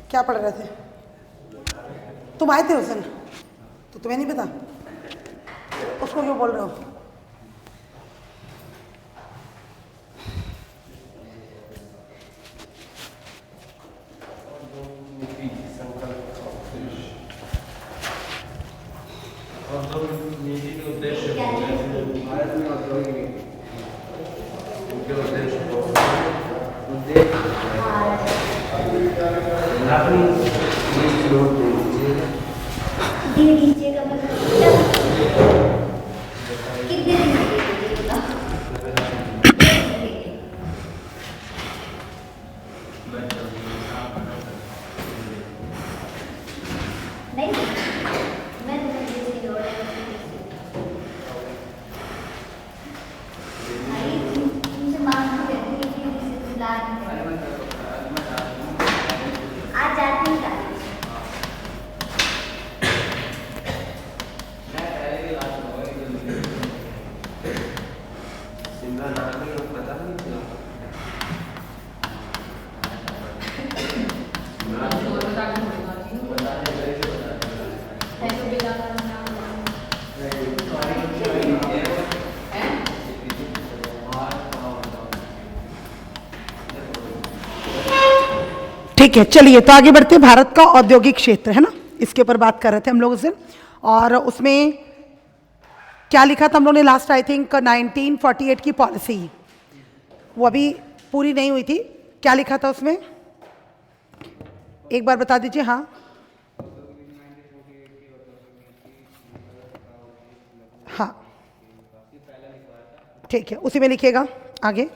क्या पढ़ रहे थे? तुम आए थे उस दिन तो तुम्हें नहीं पता? उसको क्यों बोल रहे हो? ठीक है, चलिए तो आगे बढ़ते हैं। भारत का औद्योगिक क्षेत्र है ना, इसके ऊपर बात कर रहे थे हम लोग उस दिन। और उसमें क्या लिखा था हम लोग ने लास्ट, आई थिंक 1948 की पॉलिसी, वो अभी पूरी नहीं हुई थी। क्या लिखा था उसमें, एक बार बता दीजिए। हाँ हाँ ठीक है, उसी में लिखिएगा आगे।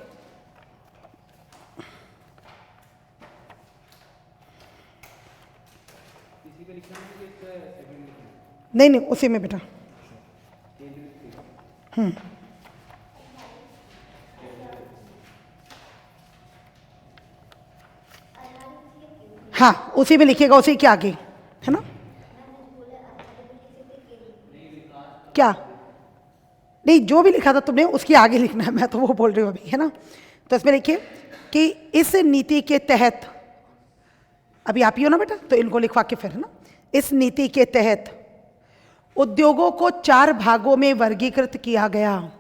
नहीं नहीं, उसी में बेटा। हाँ उसी में लिखिएगा, उसी के आगे है ना। क्या नहीं, जो भी लिखा था तुमने उसके आगे लिखना है, मैं तो वो बोल रही हूँ अभी, है ना। तो इसमें लिखिए कि इस नीति के तहत, अभी आप ही हो ना बेटा, तो इनको लिखवा के फिर, है ना। इस नीति के तहत उद्योगों को 4 भागों में वर्गीकृत किया गया।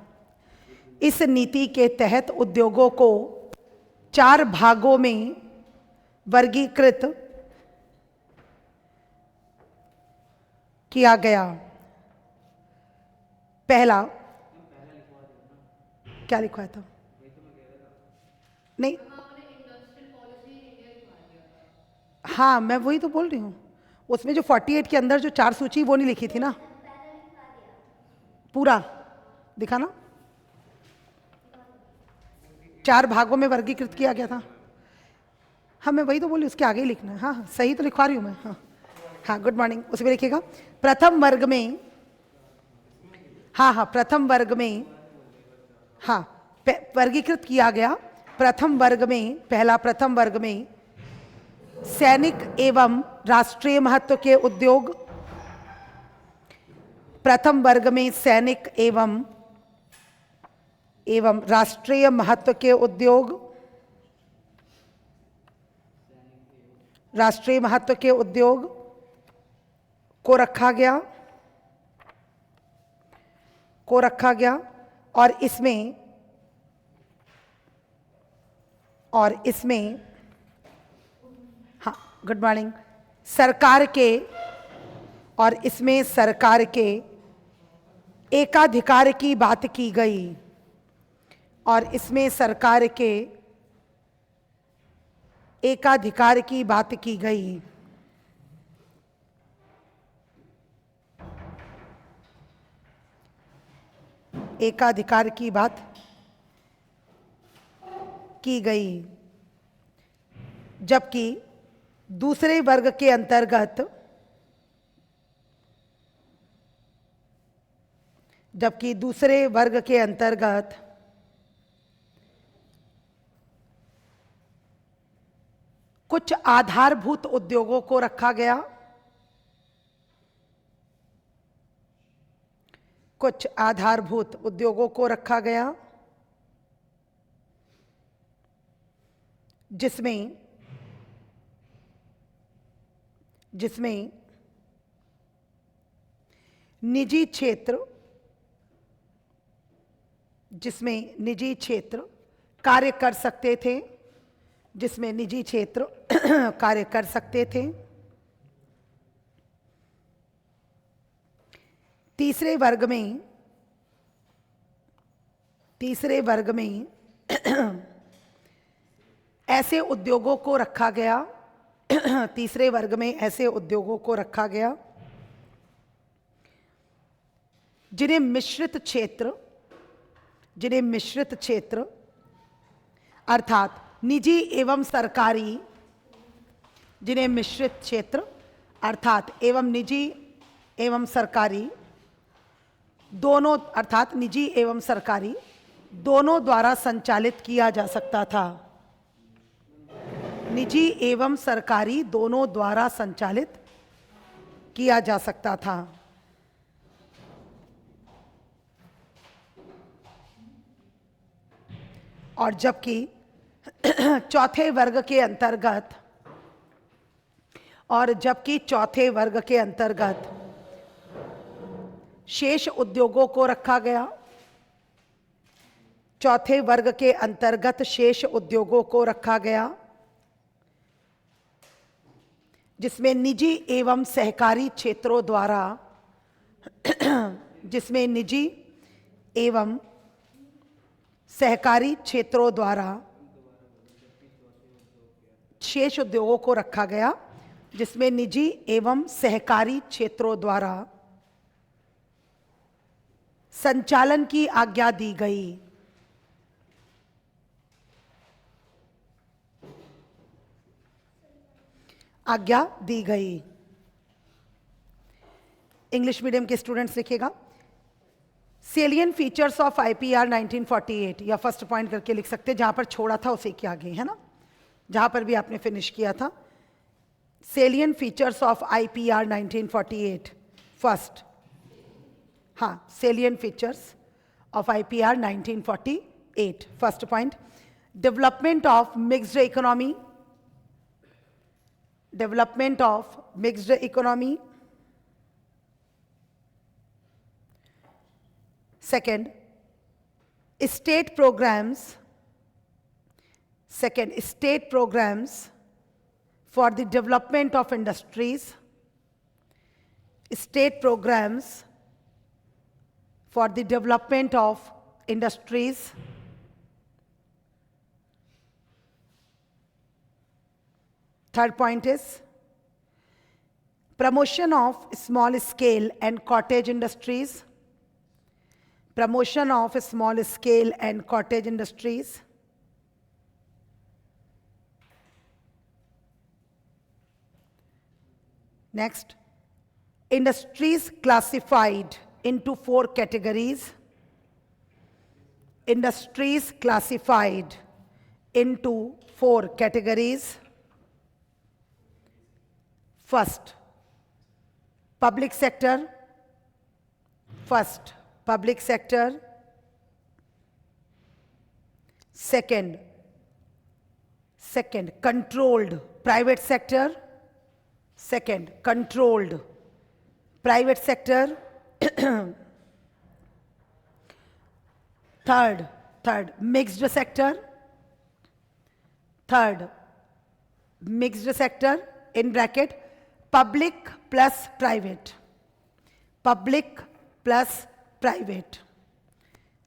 इस नीति के तहत उद्योगों को 4 भागों में वर्गीकृत किया गया। पहला, क्या लिखवाया था? नहीं, हाँ मैं वही तो बोल रही हूँ, उसमें जो 48 के अंदर जो 4 सूची वो नहीं लिखी थी ना, पूरा दिखा ना, 4 भागों में वर्गीकृत किया गया था। हाँ मैं वही तो बोली, उसके आगे ही लिखना है। हाँ हाँ सही तो लिखवा रही हूँ मैं। हाँ हाँ गुड मॉर्निंग, उसमें लिखिएगा प्रथम वर्ग में। हाँ हाँ प्रथम वर्ग में, हाँ वर्गीकृत किया गया। प्रथम वर्ग में, पहला प्रथम वर्ग में सैनिक एवं राष्ट्रीय महत्व के उद्योग। प्रथम वर्ग में सैनिक एवं राष्ट्रीय महत्व के उद्योग, राष्ट्रीय महत्व के उद्योग को रखा गया। और इसमें हाँ गुड मॉर्निंग, सरकार के एकाधिकार की बात की गई। और इसमें सरकार के एकाधिकार की बात की गई। एकाधिकार की बात की गई। जबकि दूसरे वर्ग के अंतर्गत कुछ आधारभूत उद्योगों को रखा गया। कुछ आधारभूत उद्योगों को रखा गया जिसमें जिसमें निजी क्षेत्र कार्य कर सकते थे, जिसमें निजी क्षेत्र कार्य कर सकते थे। तीसरे वर्ग में ऐसे उद्योगों को रखा गया तीसरे वर्ग में ऐसे उद्योगों को रखा गया जिन्हें मिश्रित क्षेत्र अर्थात निजी एवं सरकारी, जिन्हें मिश्रित क्षेत्र अर्थात निजी एवं सरकारी दोनों, अर्थात निजी एवं सरकारी दोनों द्वारा संचालित किया जा सकता था। निजी एवं सरकारी दोनों द्वारा संचालित किया जा सकता था। और जबकि चौथे वर्ग के अंतर्गत शेष उद्योगों को रखा गया। चौथे वर्ग के अंतर्गत शेष उद्योगों को रखा गया जिसमें निजी एवं सहकारी क्षेत्रों द्वारा शेष उद्योगों को रखा गया जिसमें निजी एवं सहकारी क्षेत्रों द्वारा संचालन की आज्ञा दी गई। इंग्लिश मीडियम के स्टूडेंट्स लिखेगा सेलियन फीचर्स ऑफ आईपीआर 1948, या फर्स्ट पॉइंट करके लिख सकते, जहां पर छोड़ा था उसी के आगे, है ना, जहां पर भी आपने फिनिश किया था। Salient features of IPR 1948 first, हाँ, salient features of IPR 1948 first point, development of mixed economy, second, state programs for the development of industries, Third point is promotion of small scale and cottage industries. Next, industries classified into 4 categories. First, public sector. Second, controlled private sector. Third, mixed sector, in bracket, public plus private.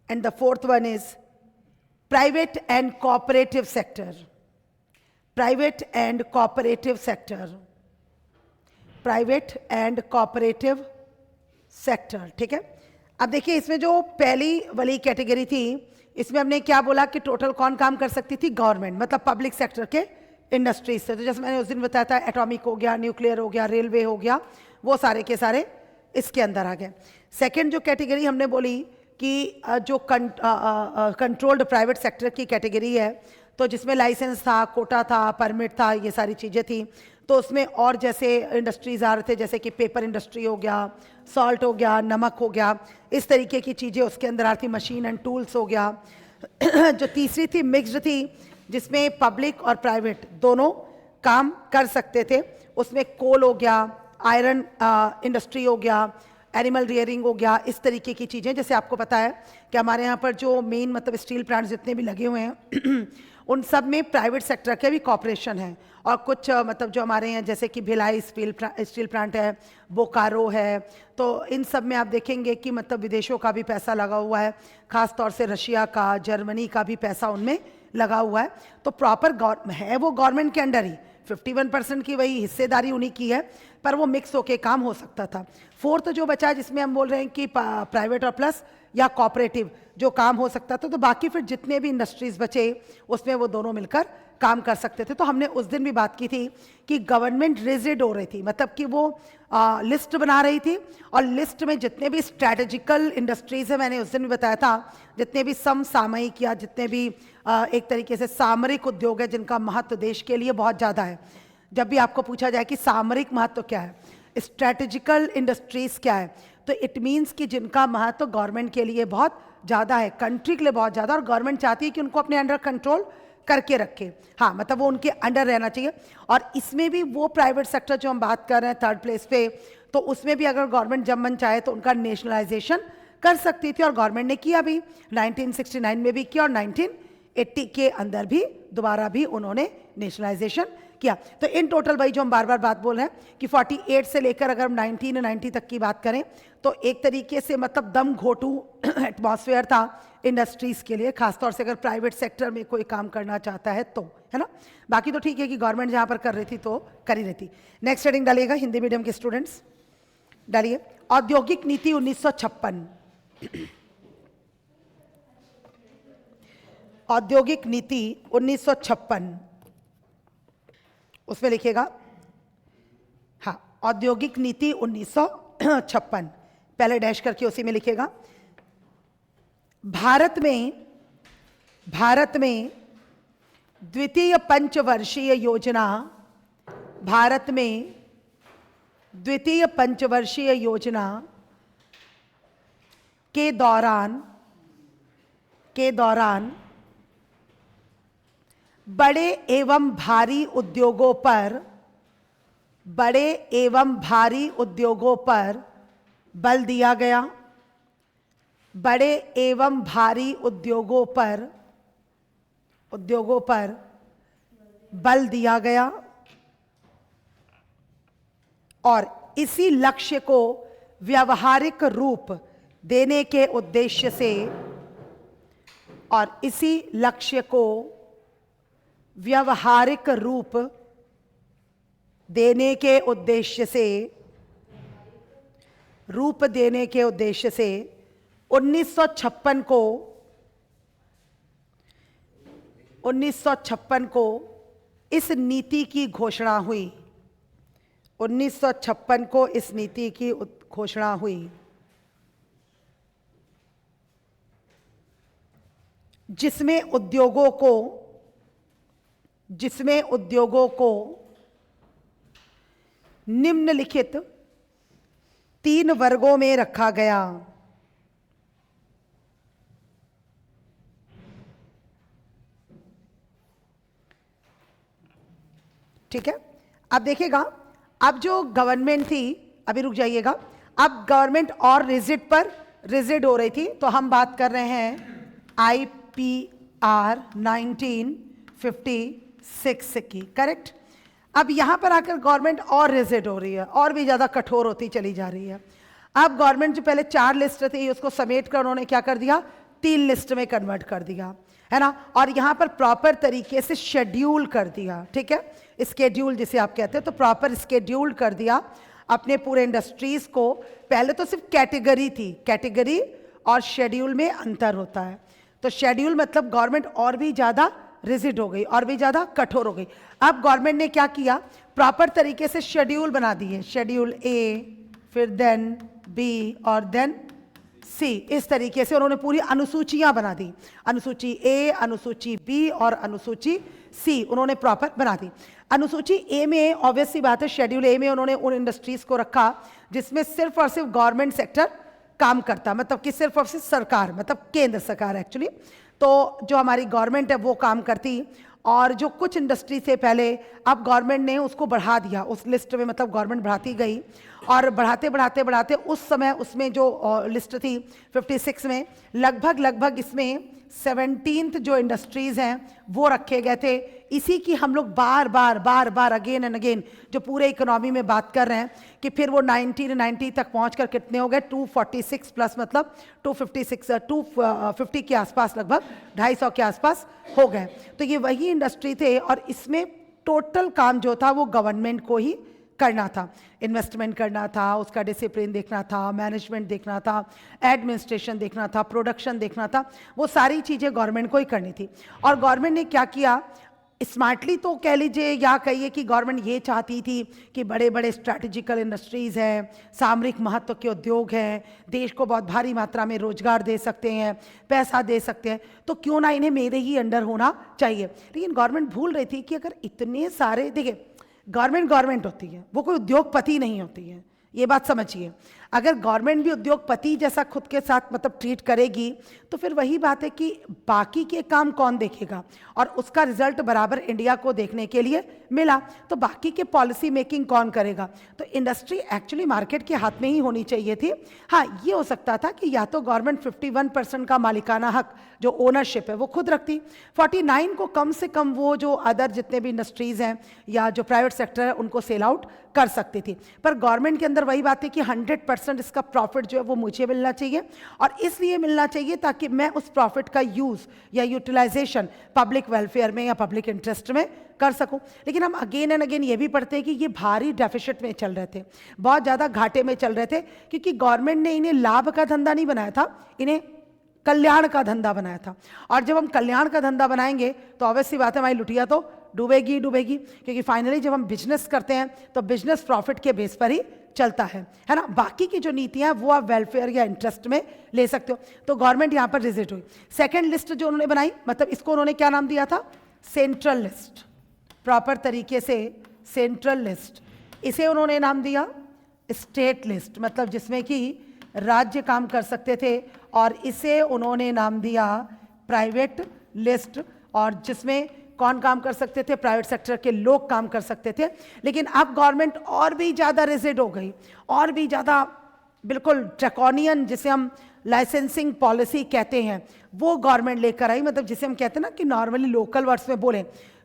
And the fourth one is private and cooperative sector. ठीक है। अब देखिए इसमें जो पहली वाली category थी, इसमें हमने क्या बोला कि टोटल कौन काम कर सकती थी? गवर्नमेंट, मतलब पब्लिक सेक्टर के इंडस्ट्रीज से। तो जैसे मैंने उस दिन बताया था, एटॉमिक हो गया, न्यूक्लियर हो गया, रेलवे हो गया, वो सारे के सारे इसके अंदर आ गए। सेकंड जो कैटेगरी हमने बोली कि जो कंट्रोल्ड प्राइवेट सेक्टर की कैटेगरी है, तो जिसमें लाइसेंस था, कोटा था, परमिट था, ये सारी चीज़ें थी। तो उसमें और जैसे इंडस्ट्रीज आ रहे थे, जैसे कि पेपर इंडस्ट्री हो गया, सॉल्ट हो गया, नमक हो गया, इस तरीके की चीज़ें उसके अंदर आ रही थी, मशीन एंड टूल्स हो गया। जो तीसरी थी मिक्स्ड थी, जिसमें पब्लिक और प्राइवेट दोनों काम कर सकते थे। उसमें कोल हो गया, आयरन इंडस्ट्री हो गया, एनिमल रियरिंग हो गया, इस तरीके की चीज़ें। जैसे आपको पता है कि हमारे यहाँ पर जो मेन मतलब स्टील प्लांट्स जितने भी लगे हुए हैं उन सब में प्राइवेट सेक्टर के भी कॉपरेशन है। और कुछ मतलब जो हमारे यहाँ जैसे कि भिलाई स्टील प्लांट है, बोकारो है, तो इन सब में आप देखेंगे कि मतलब विदेशों का भी पैसा लगा हुआ है, ख़ास तौर से रशिया का, जर्मनी का भी पैसा उनमें लगा हुआ है। तो प्रॉपर है वो गवर्नमेंट के अंडर ही, 51% की वही हिस्सेदारी उन्हीं की है, पर वो मिक्स होके काम हो सकता था। फोर्थ जो बचा है जिसमें हम बोल रहे हैं कि प्राइवेट और प्लस या कॉपरेटिव जो काम हो सकता था, तो बाकी फिर जितने भी इंडस्ट्रीज बचे उसमें वो दोनों मिलकर काम कर सकते थे। तो हमने उस दिन भी बात की थी कि गवर्नमेंट रिजिड हो रही थी, मतलब कि वो लिस्ट बना रही थी, और लिस्ट में जितने भी स्ट्रैटेजिकल इंडस्ट्रीज है, मैंने उस दिन भी बताया था, जितने भी समसामयिक या जितने भी एक तरीके से सामरिक उद्योग है जिनका महत्व देश के लिए बहुत ज़्यादा है। जब भी आपको पूछा जाए कि सामरिक महत्व क्या है, स्ट्रैटेजिकल इंडस्ट्रीज क्या है, तो इट मीन्स कि जिनका महत्व गवर्नमेंट के लिए बहुत ज़्यादा है, कंट्री के लिए बहुत ज़्यादा, और गवर्नमेंट चाहती है कि उनको अपने अंडर कंट्रोल करके रखे। हाँ, मतलब वो उनके अंडर रहना चाहिए। और इसमें भी वो प्राइवेट सेक्टर जो हम बात कर रहे हैं थर्ड प्लेस पे, तो उसमें भी अगर गवर्नमेंट जब मन चाहे तो उनका नेशनलाइजेशन कर सकती थी, और गवर्नमेंट ने किया भी, 1969 में भी किया, और 1980 के अंदर भी दोबारा भी उन्होंने नेशनलाइजेशन किया। तो इन टोटल भाई जो हम बार बार बात बोल रहे हैं कि 48 से लेकर अगर हम 1990 तक की बात करें, तो एक तरीके से मतलब दम घोटू एटमॉस्फेयर था इंडस्ट्रीज के लिए, खासतौर से अगर प्राइवेट सेक्टर में कोई काम करना चाहता है तो, है ना। बाकी तो ठीक है कि गवर्नमेंट जहाँ पर कर रही थी तो कर ही रही थी। नेक्स्ट हेडिंग डालिएगा हिंदी मीडियम के स्टूडेंट्स, डालिए औद्योगिक नीति 1956। औद्योगिक नीति 1956, उसमें लिखिएगा, हाँ, औद्योगिक नीति 1956, पहले डैश करके उसी में लिखिएगा। भारत में द्वितीय पंचवर्षीय योजना, भारत में द्वितीय पंचवर्षीय योजना के दौरान बड़े एवं भारी उद्योगों पर बल दिया गया। बड़े एवं भारी उद्योगों पर बल दिया गया, और इसी लक्ष्य को व्यावहारिक रूप देने के उद्देश्य से, व्यावहारिक रूप देने के उद्देश्य से 1956 को इस नीति की घोषणा हुई। 1956 को इस नीति की घोषणा हुई, जिसमें उद्योगों को निम्नलिखित 3 वर्गों में रखा गया। ठीक है, अब देखिएगा, अब जो गवर्नमेंट थी, अभी रुक जाइएगा, अब गवर्नमेंट और रिजिड हो रही थी, तो हम बात कर रहे हैं IPR 1956 की, करेक्ट। अब यहां पर आकर गवर्नमेंट और रिजिड हो रही है, और भी ज्यादा कठोर होती चली जा रही है। अब गवर्नमेंट जो पहले 4 लिस्ट थी उसको समेट कर उन्होंने क्या कर दिया, 3 लिस्ट में कन्वर्ट कर दिया, है ना। और यहां पर प्रॉपर तरीके से शेड्यूल कर दिया, ठीक है, स्केड्यूल जिसे आप कहते हैं, तो प्रॉपर स्केड्यूल कर दिया अपने पूरे इंडस्ट्रीज को। पहले तो सिर्फ कैटेगरी थी, कैटेगरी और शेड्यूल में अंतर होता है। तो शेड्यूल मतलब गवर्नमेंट और भी ज्यादा रिजिड हो गई, और भी ज्यादा कठोर हो गई। अब गवर्नमेंट ने क्या किया, प्रॉपर तरीके से शेड्यूल बना दिए, शेड्यूल A, फिर देन B और देन C, इस तरीके से उन्होंने पूरी अनुसूचियां बना दी। अनुसूची A, अनुसूची B और अनुसूची C उन्होंने प्रॉपर बना दी। अनुसूची A में ऑब्वियस सी बात है, शेड्यूल A में उन्होंने उन इंडस्ट्रीज को रखा जिसमें सिर्फ और सिर्फ गवर्नमेंट सेक्टर काम करता, मतलब कि सिर्फ और सिर्फ सरकार, मतलब केंद्र सरकार एक्चुअली, तो जो हमारी गवर्नमेंट है वो काम करती। और जो कुछ इंडस्ट्री से पहले, अब गवर्नमेंट ने उसको बढ़ा दिया उस लिस्ट में, मतलब गवर्नमेंट बढ़ाती गई और बढ़ाते बढ़ाते बढ़ाते उस समय उसमें जो लिस्ट थी 56 में, लगभग इसमें 17th जो इंडस्ट्रीज हैं वो रखे गए थे। इसी की हम लोग बार बार अगेन एंड अगेन जो पूरे इकोनॉमी में बात कर रहे हैं कि फिर वो 1990 तक पहुंचकर कितने हो गए, 246 प्लस, मतलब 250 के आसपास, लगभग 250 के आसपास हो गए। तो ये वही इंडस्ट्री थे और इसमें टोटल काम जो था वो गवर्नमेंट को ही करना था, इन्वेस्टमेंट करना था, उसका डिसिप्लिन देखना था, मैनेजमेंट देखना था, एडमिनिस्ट्रेशन देखना था, प्रोडक्शन देखना था, वो सारी चीज़ें गवर्नमेंट को ही करनी थी। और गवर्नमेंट ने क्या किया, स्मार्टली तो कह लीजिए या कहिए कि गवर्नमेंट ये चाहती थी कि बड़े बड़े स्ट्रैटेजिकल इंडस्ट्रीज़ हैं, सामरिक महत्व के उद्योग हैं, देश को बहुत भारी मात्रा में रोजगार दे सकते हैं, पैसा दे सकते हैं, तो क्यों ना इन्हें मेरे ही अंडर होना चाहिए। लेकिन गवर्नमेंट भूल रही थी कि अगर इतने सारे, देखिए गवर्नमेंट होती है, वो कोई उद्योगपति नहीं होती है, ये बात समझिए। अगर गवर्नमेंट भी उद्योगपति जैसा खुद के साथ मतलब ट्रीट करेगी तो फिर वही बात है कि बाकी के काम कौन देखेगा, और उसका रिजल्ट बराबर इंडिया को देखने के लिए मिला, तो बाकी के पॉलिसी मेकिंग कौन करेगा। तो इंडस्ट्री एक्चुअली मार्केट के हाथ में ही होनी चाहिए थी। हाँ, ये हो सकता था कि या तो गवर्नमेंट 51% का मालिकाना हक जो ओनरशिप है वो खुद रखती, 49 को कम से कम वो जो अदर जितने भी इंडस्ट्रीज़ हैं या जो प्राइवेट सेक्टर है उनको सेल आउट कर सकती थी। पर गवर्नमेंट के अंदर वही बात है कि 100% इसका प्रॉफिट जो है वो मुझे मिलना चाहिए, और इसलिए मिलना चाहिए ताकि मैं उस प्रॉफिट का यूज़ या यूटिलाइजेशन पब्लिक वेलफेयर में या पब्लिक इंटरेस्ट में कर सकूं। लेकिन हम अगेन एंड अगेन ये भी पढ़ते हैं कि ये भारी डेफिसिट में चल रहे थे, बहुत ज़्यादा घाटे में चल रहे थे, क्योंकि गवर्नमेंट ने इन्हें लाभ का धंधा नहीं बनाया था, इन्हें कल्याण का धंधा बनाया था। और जब हम कल्याण का धंधा बनाएंगे तो ऑब्वियसली बात है हमारी लुटिया तो डूबेगी, क्योंकि फाइनली जब हम बिजनेस करते हैं तो बिजनेस प्रॉफिट के बेस पर ही चलता है ना। बाकी की जो नीतियां वो आप वेलफेयर या इंटरेस्ट में ले सकते हो। तो गवर्नमेंट यहां पर रिजिट हुई। सेकंड लिस्ट जो उन्होंने बनाई, मतलब इसको उन्होंने क्या नाम दिया था, सेंट्रल लिस्ट, प्रॉपर तरीके से सेंट्रल लिस्ट। इसे उन्होंने नाम दिया स्टेट लिस्ट, मतलब जिसमें कि राज्य काम कर सकते थे, और इसे उन्होंने नाम दिया प्राइवेट लिस्ट, और जिसमें कौन काम कर सकते थे, प्राइवेट सेक्टर के लोग काम कर सकते थे। लेकिन अब गवर्नमेंट और भी ज़्यादा रिजिड हो गई, और भी ज़्यादा बिल्कुल ड्रैकोनियन, जिसे हम लाइसेंसिंग पॉलिसी कहते हैं, वो गवर्नमेंट लेकर आई। मतलब जिसे हम कहते हैं ना कि नॉर्मली लोकल वर्ड्स में बोलें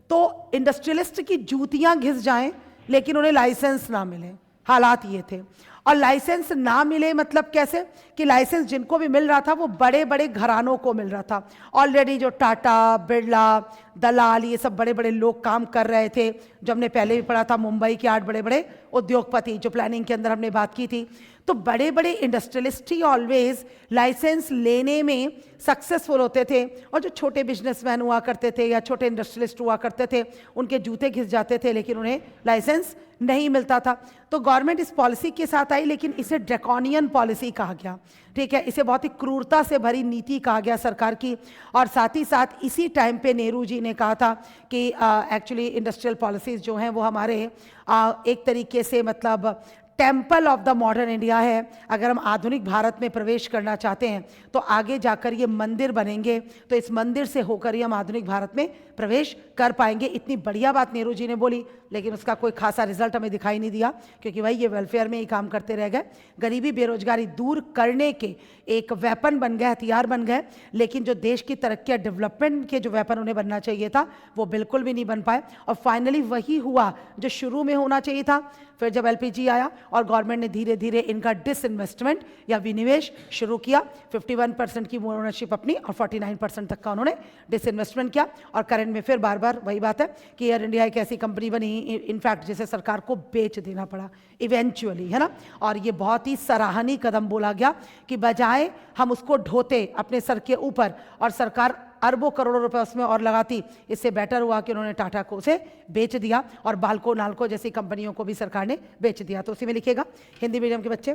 तो इंडस्ट्रियलिस्ट की जूतियां घिस जाएं लेकिन उन्हें लाइसेंस ना मिले, हालात ये थे। और लाइसेंस ना मिले मतलब कैसे, कि लाइसेंस जिनको भी मिल रहा था वो बड़े बड़े घरानों को मिल रहा था। ऑलरेडी जो टाटा, बिरला, दलाल, ये सब बड़े बड़े लोग काम कर रहे थे, जो हमने पहले भी पढ़ा था, मुंबई के 8 बड़े बड़े उद्योगपति, जो प्लानिंग के अंदर हमने बात की थी। तो बड़े बड़े इंडस्ट्रियलिस्ट ही ऑलवेज लाइसेंस लेने में सक्सेसफुल होते थे, और जो छोटे बिजनेसमैन हुआ करते थे या छोटे इंडस्ट्रियलिस्ट हुआ करते थे उनके जूते घिस जाते थे, लेकिन उन्हें लाइसेंस नहीं मिलता था। तो गवर्नमेंट इस पॉलिसी के साथ आई, लेकिन इसे ड्रैकोनियन पॉलिसी कहा गया, ठीक है, इसे बहुत ही क्रूरता से भरी नीति कहा गया सरकार की। और साथ ही साथ इसी टाइम पे नेहरू जी ने कहा था कि एक्चुअली इंडस्ट्रियल पॉलिसीज़ जो हैं वो हमारे एक तरीके से मतलब temple of the modern India है। अगर हम आधुनिक भारत में प्रवेश करना चाहते हैं तो आगे जाकर ये मंदिर बनेंगे, तो इस मंदिर से होकर ही हम आधुनिक भारत में प्रवेश कर पाएंगे। इतनी बढ़िया बात नेहरू जी ने बोली, लेकिन उसका कोई खासा रिजल्ट हमें दिखाई नहीं दिया, क्योंकि भाई ये वेलफेयर में ही काम करते रह गए। गरीबी बेरोजगारी दूर करने के एक वेपन बन गए, हथियार बन गए, लेकिन जो देश की तरक्की या डेवलपमेंट के जो वेपन उन्हें बनना चाहिए था वो बिल्कुल भी नहीं बन पाए। और फाइनली वही हुआ जो शुरू में होना चाहिए था। फिर जब एलपीजी आया और गवर्नमेंट ने धीरे धीरे इनका डिसइन्वेस्टमेंट या विनिवेश शुरू किया, 51% की ओनरशिप अपनी और 49% तक का उन्होंने डिसइन्वेस्टमेंट किया। और करंट में फिर बार बार वही बात है कि एयर इंडिया एक ऐसी कंपनी बनी इनफैक्ट जिसे सरकार को बेच देना पड़ा इवेंचुअली, है ना। और ये बहुत ही सराहनीय कदम बोला गया कि बजाय हम उसको ढोते अपने सर के ऊपर और सरकार अरबों करोड़ों रुपए उसमें और लगाती, इससे बेटर हुआ कि उन्होंने टाटा को उसे बेच दिया, और बाल्को नाल्को जैसी कंपनियों को भी सरकार ने बेच दिया। तो उसी में लिखेगा हिंदी मीडियम के बच्चे,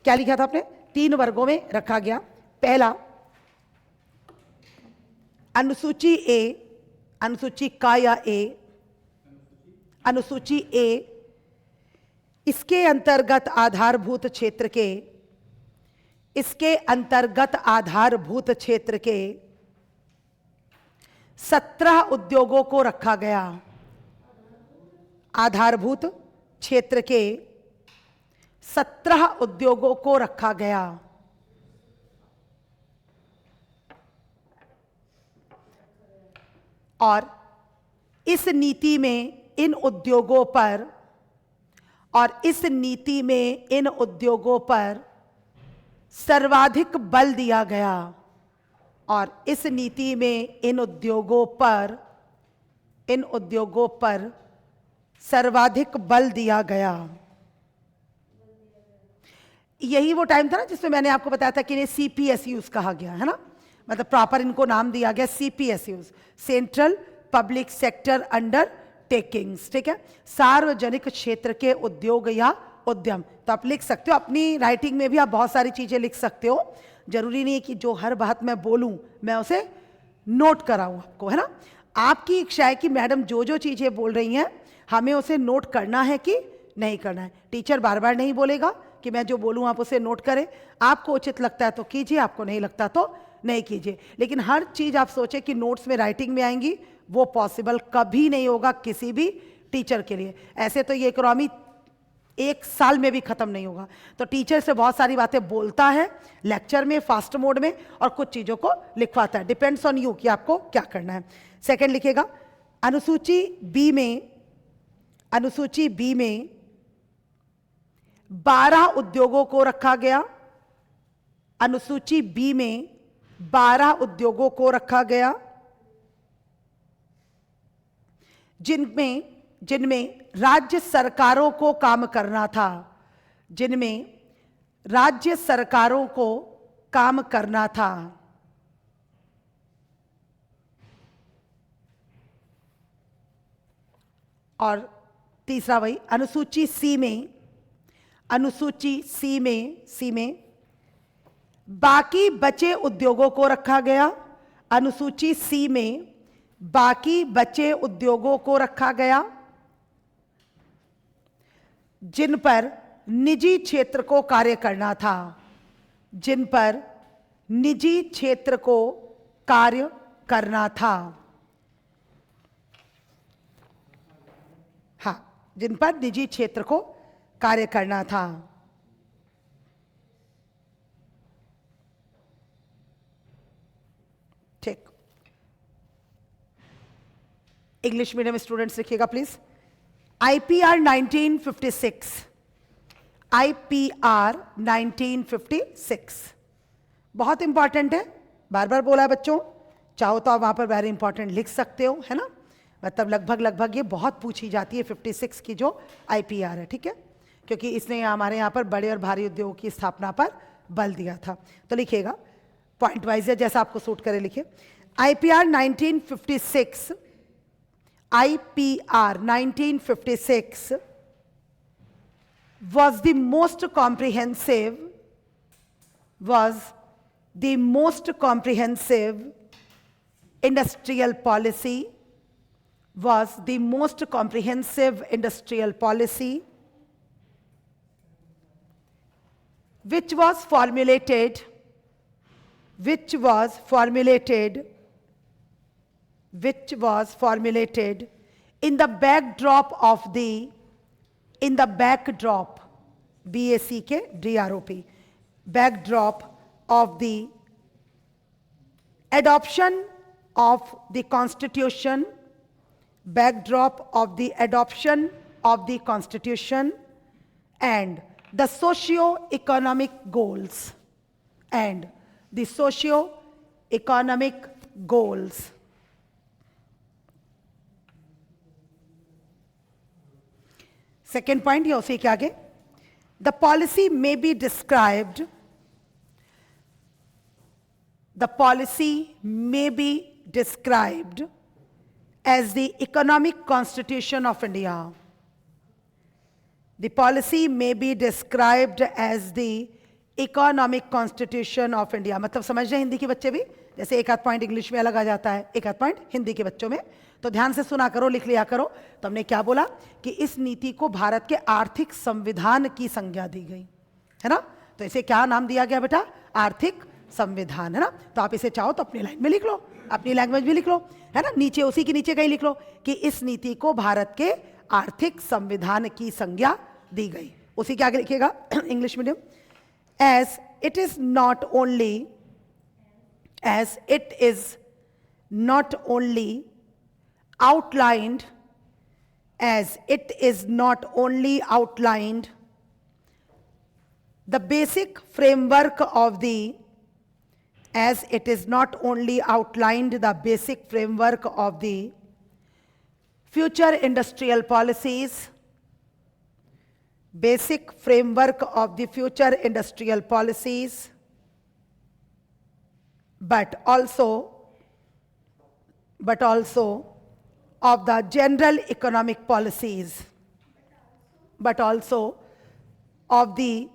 क्या लिखा था आपने, 3 वर्गों में रखा गया। पहला अनुसूची ए, अनुसूची का या ए, अनुसूची ए, इसके अंतर्गत आधारभूत क्षेत्र के, इसके अंतर्गत आधारभूत क्षेत्र के 17 उद्योगों को रखा गया। आधारभूत क्षेत्र के 17 उद्योगों को रखा गया। और इस नीति में इन उद्योगों पर सर्वाधिक बल दिया गया। और इस नीति में इन उद्योगों पर सर्वाधिक बल दिया गया। यही वो टाइम था ना जिसमें मैंने आपको बताया था कि इन्हें CPSUs कहा गया है ना, मतलब प्रॉपर इनको नाम दिया गया CPSUs, central public sector undertakings. ठीक है, सार्वजनिक क्षेत्र के उद्योग या उद्यम। तो आप लिख सकते हो, अपनी राइटिंग में भी आप बहुत सारी चीजें लिख सकते हो। जरूरी नहीं है कि जो हर बात मैं बोलूं मैं उसे नोट कराऊं आपको, है ना। आपकी इच्छा है कि मैडम जो जो चीजें बोल रही हैं हमें उसे नोट करना है कि नहीं करना है। टीचर बार बार नहीं बोलेगा कि मैं जो बोलूं आप उसे नोट करें। आपको उचित लगता है तो कीजिए, आपको नहीं लगता तो नहीं कीजिए। लेकिन हर चीज आप सोचे कि नोट्स में राइटिंग में आएंगी, वो पॉसिबल कभी नहीं होगा किसी भी टीचर के लिए। ऐसे तो ये इकोनॉमी 1 साल में भी खत्म नहीं होगा। तो टीचर से बहुत सारी बातें बोलता है लेक्चर में, फास्ट मोड में, और कुछ चीजों को लिखवाता है। डिपेंड्स ऑन यू कि आपको क्या करना है। सेकंड लिखेगा, अनुसूची बी में 12 उद्योगों को रखा गया। अनुसूची बी में 12 उद्योगों को रखा गया जिनमें राज्य सरकारों को काम करना था। और तीसरा वही, अनुसूची सी में बाकी बचे उद्योगों को रखा गया। अनुसूची सी में बाकी बचे उद्योगों को रखा गया जिन पर निजी क्षेत्र को कार्य करना था। हाँ, जिन पर निजी क्षेत्र को कार्य करना था। ठीक, इंग्लिश मीडियम स्टूडेंट्स लिखिएगा प्लीज। IPR 1956 बहुत इंपॉर्टेंट है, बार बार बोला है बच्चों। चाहो तो आप वहां पर वेरी इंपॉर्टेंट लिख सकते हो, है ना। मतलब लगभग ये बहुत पूछी जाती है 56 की जो IPR है, ठीक है, क्योंकि इसने हमारे यहाँ पर बड़े और भारी उद्योगों की स्थापना पर बल दिया था। तो लिखिएगा पॉइंट वाइज है, जैसा आपको सूट करे लिखिए। IPR 1956 was the most comprehensive industrial policy which was formulated in the backdrop of the adoption of the constitution and the socio-economic goals. Second point, ये उसी के आगे, the policy may be described as the economic constitution of India. The policy may be described as the economic constitution of India. मतलब समझ रहे हिंदी के बच्चे भी, जैसे एक आध पॉइंट इंग्लिश में अलग आ जाता है, एक आध पॉइंट हिंदी के बच्चों में, तो ध्यान से सुना करो, लिख लिया करो। तो हमने क्या बोला कि इस नीति को भारत के आर्थिक संविधान की संज्ञा दी गई, है ना। तो इसे क्या नाम दिया गया बेटा? आर्थिक संविधान, है ना। तो आप इसे चाहो तो अपनी लाइन में लिख लो, अपनी लैंग्वेज में लिख लो, है ना। नीचे उसी के नीचे कहीं लिख लो कि इस नीति को भारत के आर्थिक संविधान की संज्ञा दी गई। उसी के आगे लिखिएगा English medium, as it is not only, as it is not only outlined, as it is not only outlined the basic framework of the, as it is not only outlined the basic framework of the future industrial policies, basic framework of the future industrial policies, but also of the general economic policies, but also of the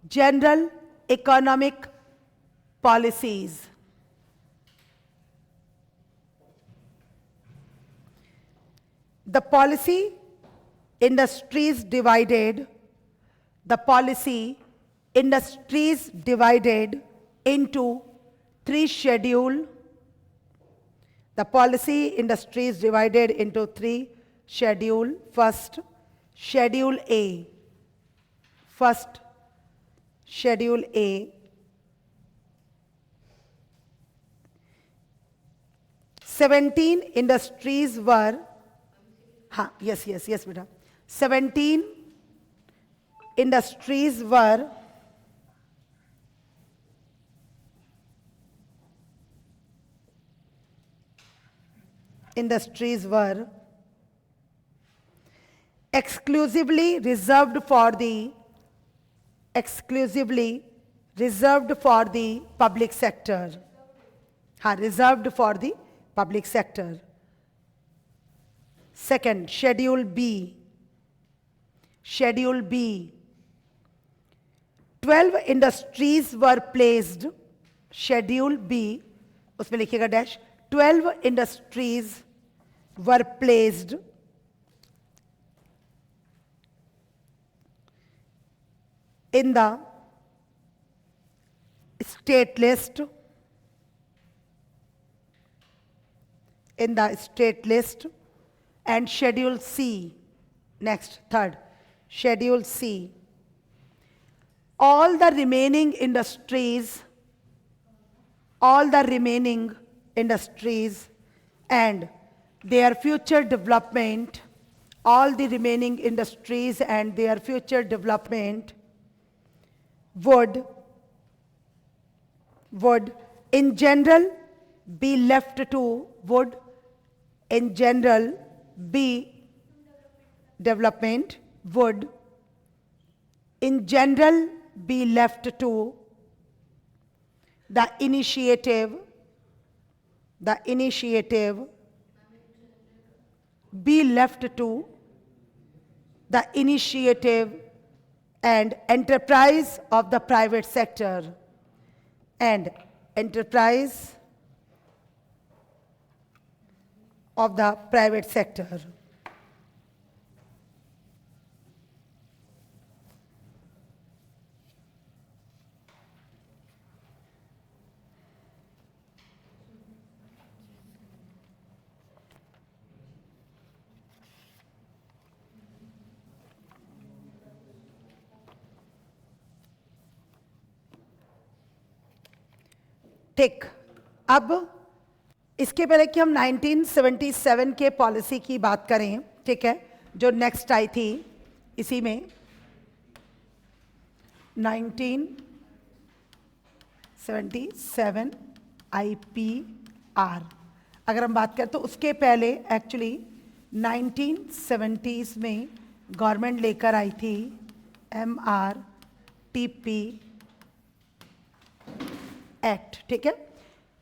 general economic policies. The policy industries divided, the policy industries divided into three schedule. The policy industries divided into three schedule. First, Schedule A. First, Schedule A. Seventeen industries were, yes, beta. 17 industries were exclusively reserved for the public sector. Reserved for the public sector. Second, Schedule B. 12 industries were placed, Schedule B, उसमें लिखिएगा dash, 12 industries were placed in the state list, and Schedule C. Next, third, Schedule C. All the remaining industries and their future development, would in general be left to the initiative and enterprise of the private sector, ठीक। अब इसके पहले कि हम 1977 के policy की बात करें, ठीक है, जो नेक्स्ट आई थी इसी में 1977 IPR, अगर हम बात करें तो उसके पहले एक्चुअली 1970s में गवर्नमेंट लेकर आई थी MRTP एक्ट, ठीक है।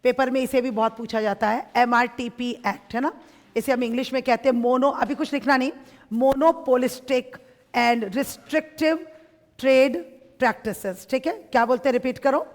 पेपर में इसे भी बहुत पूछा जाता है, MRTP एक्ट, है ना। इसे हम इंग्लिश में कहते हैं अभी कुछ लिखना नहीं, monopolistic and restrictive trade practices, ठीक है। क्या बोलते हैं, रिपीट करो,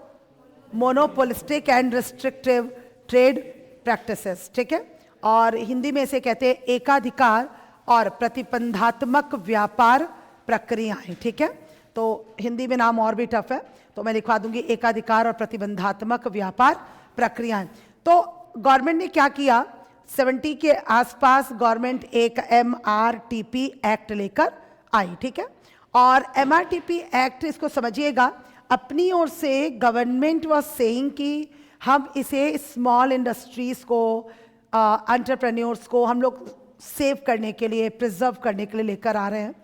monopolistic and restrictive trade practices, ठीक है। और हिंदी में इसे कहते हैं एकाधिकार और प्रतिबंधात्मक व्यापार प्रक्रियाएं, ठीक है। तो हिंदी में नाम और भी टफ है, तो मैं लिखवा दूंगी एकाधिकार और प्रतिबंधात्मक व्यापार प्रक्रियाएं। तो गवर्नमेंट ने क्या किया, 70 के आसपास गवर्नमेंट एक MRTP एक्ट लेकर आई, ठीक है। और MRTP एक्ट, इसको समझिएगा, अपनी ओर से गवर्नमेंट वाज सेइंग कि हम इसे स्मॉल इंडस्ट्रीज को, एंटरप्रेन्योर्स को हम लोग सेव करने के लिए, प्रिजर्व करने के लिए लेकर आ रहे हैं,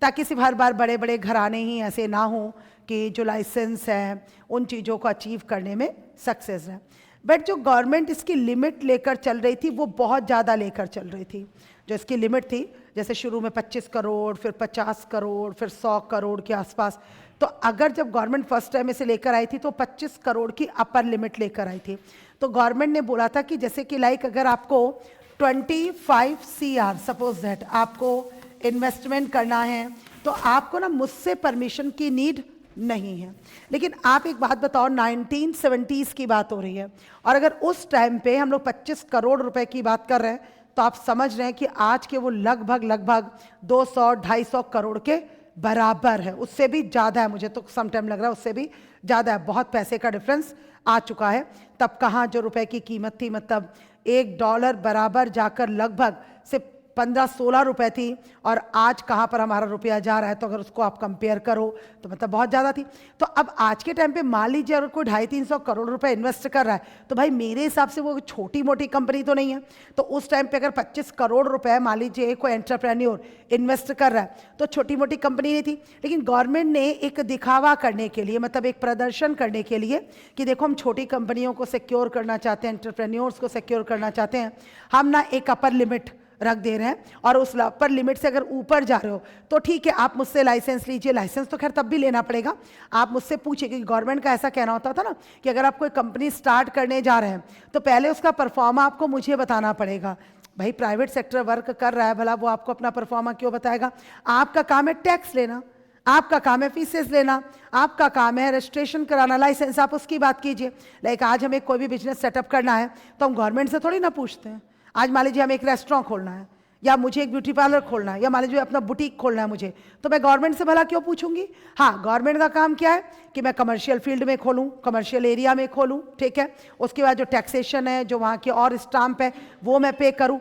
ताकि सिर्फ हर बार बड़े बड़े घराने ही ऐसे ना हो कि जो लाइसेंस है उन चीज़ों को अचीव करने में सक्सेस है। बट जो गवर्नमेंट इसकी लिमिट लेकर चल रही थी वो बहुत ज़्यादा लेकर चल रही थी। जो इसकी लिमिट थी, जैसे शुरू में 25 करोड़, फिर 50 करोड़, फिर 100 करोड़ के आसपास, तो अगर जब गवर्नमेंट फर्स्ट टाइम इसे लेकर आई थी तो 25 करोड़ की अपर लिमिट लेकर आई थी। तो गवर्नमेंट ने बोला था कि जैसे कि लाइक अगर आपको 25 CR सपोज दैट आपको इन्वेस्टमेंट करना है, तो आपको ना मुझसे परमिशन की नीड नहीं है। लेकिन आप एक बात बताओ, 1970s की बात हो रही है, और अगर उस टाइम पे हम लोग 25 करोड़ रुपए की बात कर रहे हैं, तो आप समझ रहे हैं कि आज के वो लगभग 200-250 करोड़ के बराबर है, उससे भी ज़्यादा है। मुझे तो सम टाइम लग रहा है उससे भी ज़्यादा है, बहुत पैसे का डिफरेंस आ चुका है। तब कहाँ जो रुपए की कीमत थी, मतलब $1 बराबर जाकर लगभग सिर्फ 15-16 रुपए थी, और आज कहाँ पर हमारा रुपया जा रहा है, तो अगर उसको आप कंपेयर करो तो मतलब बहुत ज़्यादा थी। तो अब आज के टाइम पे मान लीजिए अगर कोई 250-300 करोड़ रुपए इन्वेस्ट कर रहा है, तो भाई मेरे हिसाब से वो छोटी मोटी कंपनी तो नहीं है। तो उस टाइम पे अगर 25 करोड़ रुपए मान लीजिए कोई एंटरप्रेन्योर इन्वेस्ट कर रहा है, तो छोटी मोटी कंपनी नहीं थी। लेकिन गवर्नमेंट ने एक दिखावा करने के लिए, मतलब एक प्रदर्शन करने के लिए कि देखो हम छोटी कंपनियों को सिक्योर करना चाहते हैं, एंटरप्रेन्योर्स को सिक्योर करना चाहते हैं, हम ना एक अपर लिमिट रख दे रहे हैं, और उस अपर लिमिट से अगर ऊपर जा रहे हो तो ठीक है, आप मुझसे लाइसेंस लीजिए। लाइसेंस तो खैर तब भी लेना पड़ेगा, आप मुझसे पूछिए, क्योंकि गवर्नमेंट का ऐसा कहना होता था ना कि अगर आप कोई कंपनी स्टार्ट करने जा रहे हैं तो पहले उसका परफॉर्मा आपको मुझे बताना पड़ेगा। भाई प्राइवेट सेक्टर वर्क कर रहा है, भला वो आपको अपना परफॉर्मा क्यों बताएगा? आपका काम है टैक्स लेना, आपका काम है फीसेस लेना, आपका काम है रजिस्ट्रेशन कराना, लाइसेंस, आप उसकी बात कीजिए। लाइक आज हमें कोई भी बिजनेस सेटअप करना है तो हम गवर्नमेंट से थोड़ी ना पूछते हैं। आज मान लीजिए हमें एक रेस्टोरेंट खोलना है, या मुझे एक ब्यूटी पार्लर खोलना है, या मान लीजिए अपना बुटीक खोलना है मुझे, तो मैं गवर्नमेंट से भला क्यों पूछूंगी? हाँ, गवर्नमेंट का काम क्या है कि मैं कमर्शियल फील्ड में खोलूं, कमर्शियल एरिया में खोलूं, ठीक है। उसके बाद जो टैक्सेशन है, जो वहाँ के और स्टाम्प है, वो मैं पे करूं।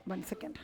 1 सेकेंड,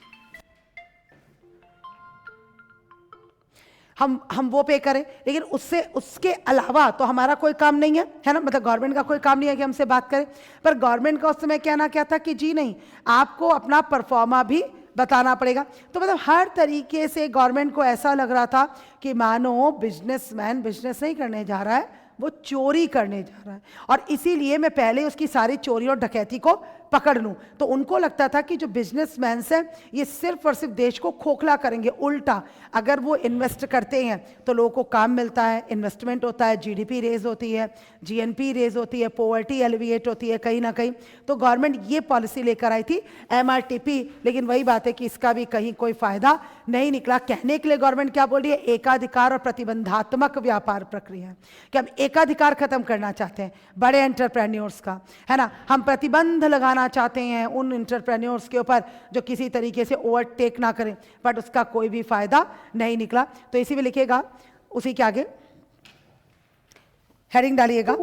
हम वो पे करें, लेकिन उससे उसके अलावा तो हमारा कोई काम नहीं है ना। मतलब गवर्नमेंट का कोई काम नहीं है कि हमसे बात करें। पर गवर्नमेंट का उस समय कहना क्या था कि जी नहीं, आपको अपना परफॉर्मा भी बताना पड़ेगा। तो मतलब हर तरीके से गवर्नमेंट को ऐसा लग रहा था कि मानो बिजनेसमैन बिजनेस नहीं करने जा रहा है, वो चोरी करने जा रहा है, और इसीलिए मैं पहले उसकी सारी चोरी और डकैती को पकड़ लूं। तो उनको लगता था कि जो बिजनेसमैन है ये सिर्फ और सिर्फ देश को खोखला करेंगे। उल्टा अगर वो इन्वेस्ट करते हैं तो लोगों को काम मिलता है, इन्वेस्टमेंट होता है, GDP रेज होती है, GNP रेज होती है, पॉवर्टी एलिविएट होती है कहीं ना कहीं। तो गवर्नमेंट ये पॉलिसी लेकर आई थी MRTP, लेकिन वही बात है कि इसका भी कहीं कोई फायदा नहीं निकला। कहने के लिए गवर्नमेंट क्या बोल रही है, एकाधिकार और प्रतिबंधात्मक व्यापार प्रक्रिया, कि हम एकाधिकार खत्म करना चाहते हैं बड़े एंटरप्रेन्योर्स का, है ना। हम प्रतिबंध लगाना चाहते हैं उन एंटरप्रेन्योर्स के ऊपर जो किसी तरीके से ओवरटेक ना करें, बट उसका कोई भी फायदा नहीं निकला। तो इसी में लिखेगा, उसी के आगे हेडिंग डालिएगा।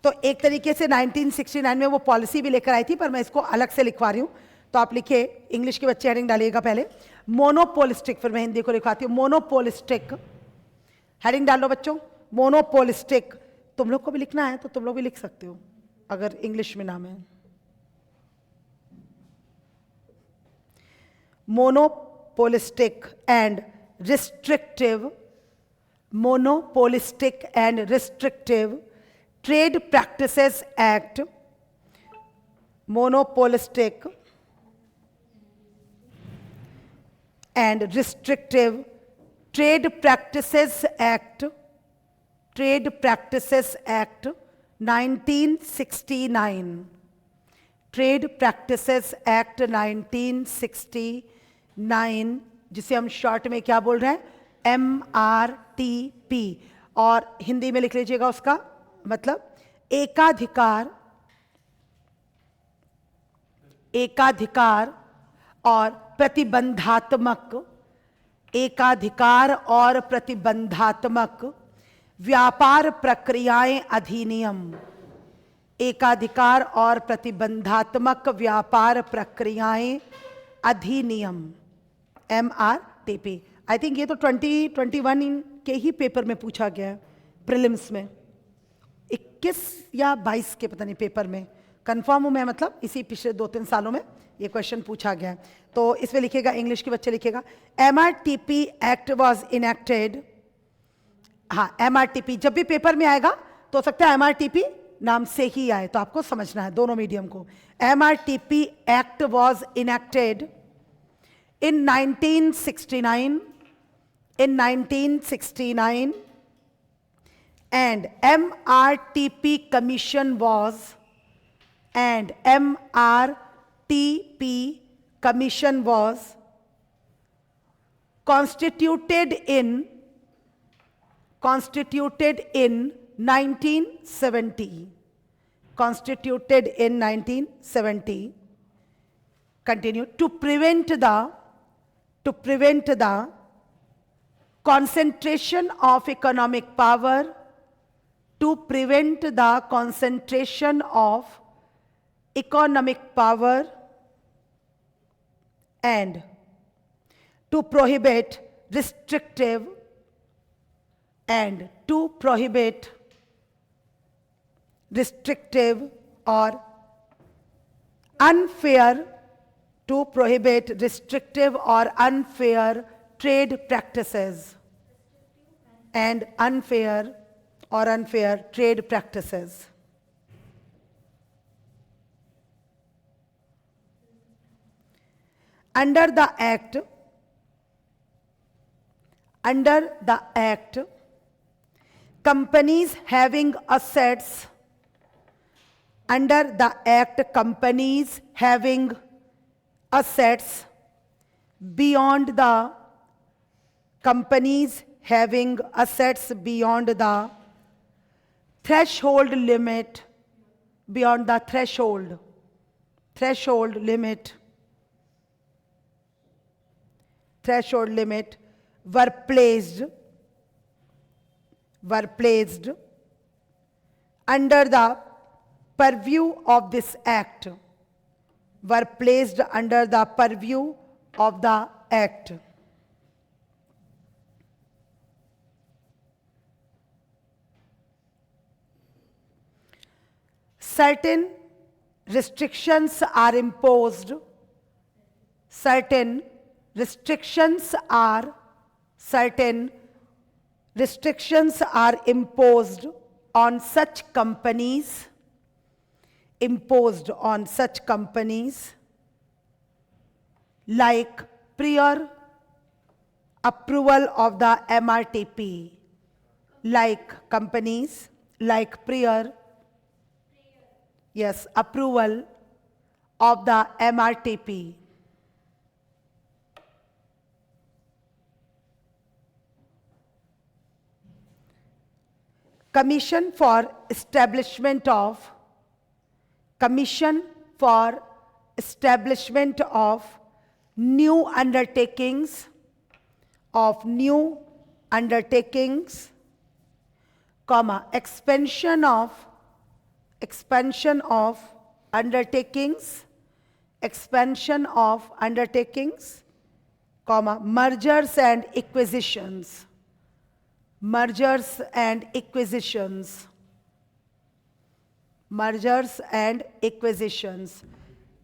तो एक तरीके से 1969 में वो पॉलिसी भी लेकर आई थी, पर मैं इसको अलग से लिखवा रही हूं। तो आप लिखिए, इंग्लिश के बच्चे हेडिंग डालिएगा पहले, मोनोपोलिस्टिक, फिर मैं हिंदी को लिखवाती हूं, मोनोपोलिस्टिक। हेडिंग डाल लो बच्चों, मोनोपोलिस्टिक। तुम लोग को भी लिखना है तो तुम लोग भी लिख सकते हो अगर इंग्लिश में नाम है। Monopolistic and restrictive, monopolistic and restrictive trade practices act, monopolistic and restrictive trade practices act, trade practices act 1969, trade practices act 1969, जिसे हम शॉर्ट में क्या बोल रहे हैं, MRTP, और हिंदी में लिख लीजिएगा उसका मतलब एकाधिकार, एकाधिकार और प्रतिबंधात्मक, एकाधिकार और प्रतिबंधात्मक व्यापार प्रक्रियाएं अधिनियम, एकाधिकार और प्रतिबंधात्मक व्यापार प्रक्रियाएं अधिनियम, MRTP। आई थिंक ये तो 2021 के ही पेपर में पूछा गया है, प्रीलिम्स में, 21 या 22 के पता नहीं पेपर में, कंफर्म हूं मैं, मतलब इसी पिछले 2-3 सालों में ये क्वेश्चन पूछा गया है। तो इसमें लिखेगा, इंग्लिश के बच्चे लिखेगा, MRTP एक्ट वॉज इनेक्टेड। हाँ, MRTP जब भी पेपर में आएगा तो हो सकता है MRTP नाम से ही आए, तो आपको समझना है दोनों मीडियम को। MRTP act was enacted in 1969, in 1969, and MRTP commission was, and MRTP commission was constituted in 1970, constituted in 1970, continue, to prevent the concentration of economic power, to prevent the concentration of economic power, and to prohibit restrictive, and to prohibit restrictive or unfair, to prohibit restrictive or unfair trade practices, and unfair trade practices. Under the act, companies having assets, under the act, companies having assets beyond the, companies having assets beyond the threshold limit, beyond the threshold limit were placed under the purview of this act, were placed under the purview of the act. Certain restrictions are imposed, certain restrictions are imposed on such companies, like prior approval of the MRTP, like companies, like prior, yes, approval of the MRTP. Commission for establishment of new undertakings, comma, expansion of undertakings, comma, mergers and acquisitions,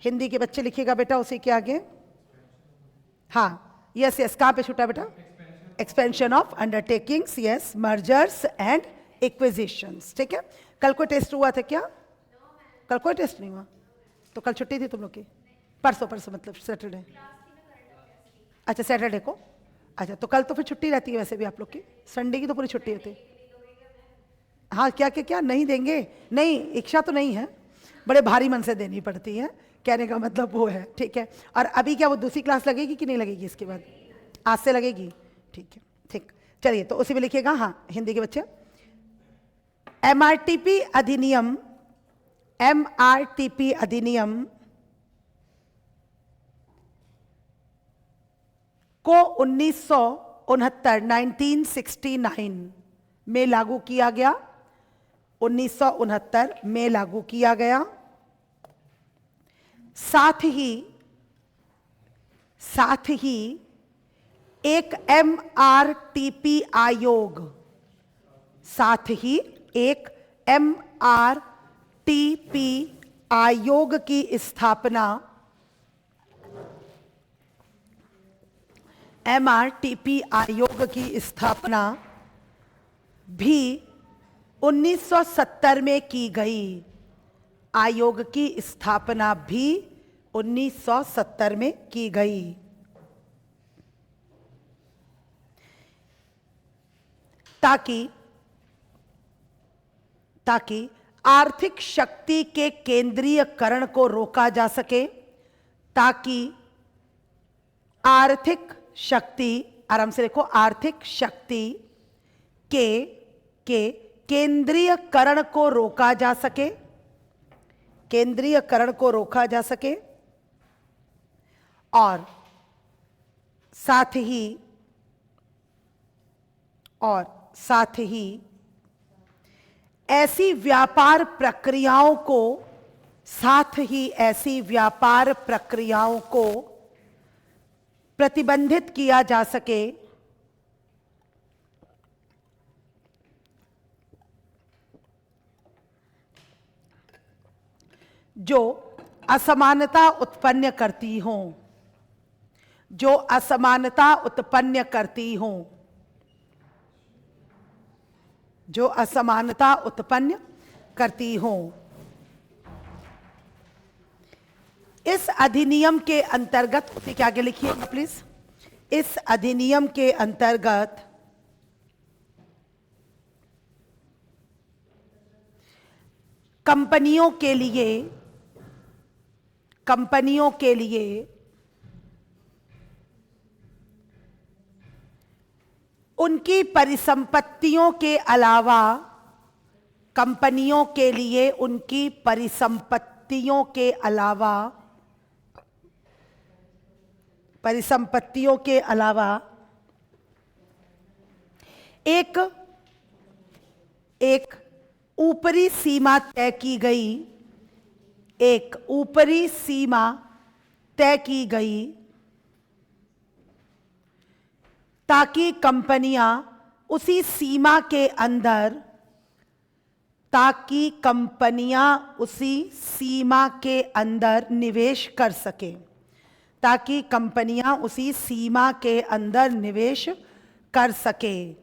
Hindi के बच्चे लिखिएगा बेटा उसी के आगे। हाँ, yes, कहाँ पे छूटा बेटा? Expansion of undertakings, yes, mergers and acquisitions. ठीक है, कल कोई टेस्ट हुआ था क्या? कल कोई टेस्ट नहीं हुआ, तो कल छुट्टी थी तुम लोग की? परसों मतलब सैटरडे। अच्छा, सैटरडे को, अच्छा, तो कल तो फिर छुट्टी रहती है वैसे भी आप लोग की, संडे की तो पूरी छुट्टी होती है। हाँ, क्या नहीं देंगे? नहीं, इच्छा तो नहीं है, बड़े भारी मन से देनी पड़ती है, कहने का मतलब वो है। ठीक है, और अभी क्या वो दूसरी क्लास लगेगी कि नहीं लगेगी इसके बाद? आज से लगेगी, ठीक है, ठीक, चलिए, तो उसी में लिखिएगा। हाँ, हिंदी के बच्चे, MRTP अधिनियम को 1969 में लागू किया गया। 1969 में लागू किया गया। साथ ही एक MRTP आयोग, साथ ही एक MRTP आयोग की स्थापना, MRTP आयोग की स्थापना भी 1970 में की गई। आयोग की स्थापना भी 1970 में की गई। ताकि आर्थिक शक्ति के केंद्रीयकरण को रोका जा सके, ताकि आर्थिक शक्ति, आराम से देखो, आर्थिक शक्ति के केंद्रीयकरण को रोका जा सके, केंद्रीयकरण को रोका जा सके, और साथ ही ऐसी व्यापार प्रक्रियाओं को प्रतिबंधित किया जा सके जो असमानता उत्पन्न करती हों, जो असमानता उत्पन्न करती हों, जो असमानता उत्पन्न करती हों। इस अधिनियम के अंतर्गत, उसी के आगे लिखिएगा प्लीज, इस अधिनियम के अंतर्गत कंपनियों के लिए उनकी परिसंपत्तियों के अलावा, कंपनियों के लिए उनकी परिसंपत्तियों के अलावा, परिसंपत्तियों के अलावा एक ऊपरी सीमा तय की गई, एक ऊपरी सीमा तय की गई, ताकि कंपनियां उसी सीमा के अंदर, ताकि कंपनियां उसी सीमा के अंदर निवेश कर सके, ताकि कंपनियां उसी सीमा के अंदर निवेश कर सके।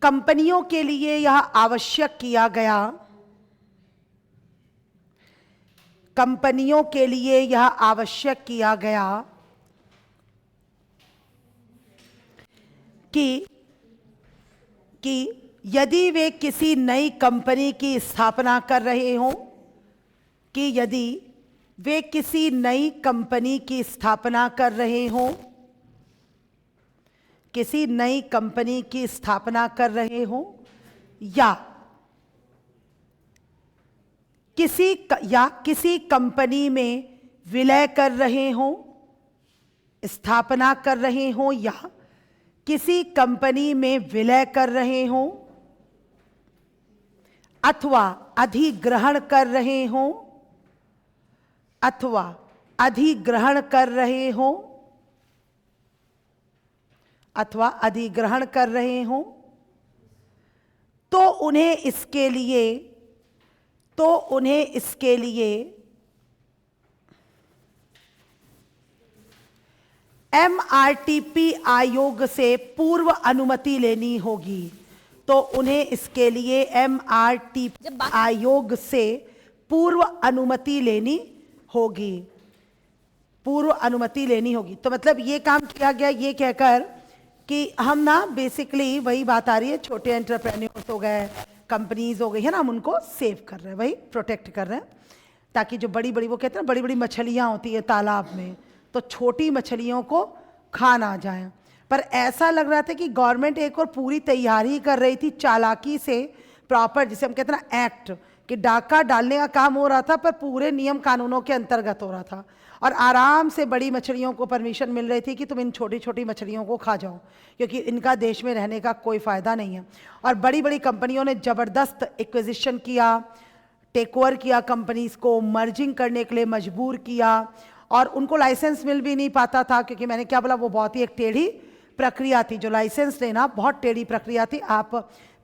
कंपनियों के लिए यह आवश्यक किया गया, कंपनियों के लिए यह आवश्यक किया गया कि यदि वे किसी नई कंपनी की स्थापना कर रहे हों, कि यदि वे किसी नई कंपनी की स्थापना कर रहे हों, किसी नई कंपनी की स्थापना कर रहे हों, या किसी कंपनी में विलय कर रहे हों, स्थापना कर रहे हों, या किसी कंपनी में विलय कर रहे हों, अथवा अधिग्रहण कर रहे हों, अथवा अधिग्रहण कर रहे हों, अथवा अधिग्रहण कर रहे हों, तो उन्हें इसके लिए MRTP आयोग से पूर्व अनुमति लेनी होगी। तो उन्हें इसके लिए MRTP आयोग से पूर्व अनुमति लेनी होगी, पूर्व अनुमति लेनी होगी। तो मतलब ये काम किया गया ये कहकर कि हम ना बेसिकली वही बात आ रही है, छोटे एंटरप्रेन्योर्स हो गए, कंपनीज हो गई है ना, हम उनको सेव कर रहे हैं, वही प्रोटेक्ट कर रहे हैं, ताकि जो बड़ी बड़ी, वो कहते हैं बड़ी बड़ी मछलियाँ होती है तालाब में, तो छोटी मछलियों को खा ना जाए। पर ऐसा लग रहा था कि गवर्नमेंट एक और पूरी तैयारी कर रही थी चालाकी से प्रॉपर, जिसे हम कहते हैं ना एक्ट, कि डाका डालने का काम हो रहा था पर पूरे नियम कानूनों के अंतर्गत हो रहा था, और आराम से बड़ी मछलियों को परमिशन मिल रही थी कि तुम इन छोटी छोटी मछलियों को खा जाओ, क्योंकि इनका देश में रहने का कोई फ़ायदा नहीं है। और बड़ी बड़ी कंपनियों ने ज़बरदस्त एक्विजिशन किया, टेक ओवर किया, कंपनीज को मर्जिंग करने के लिए मजबूर किया, और उनको लाइसेंस मिल भी नहीं पाता था, क्योंकि मैंने क्या बोला, वो बहुत ही एक टेढ़ी प्रक्रिया थी। जो लाइसेंस लेना बहुत टेढ़ी प्रक्रिया थी। आप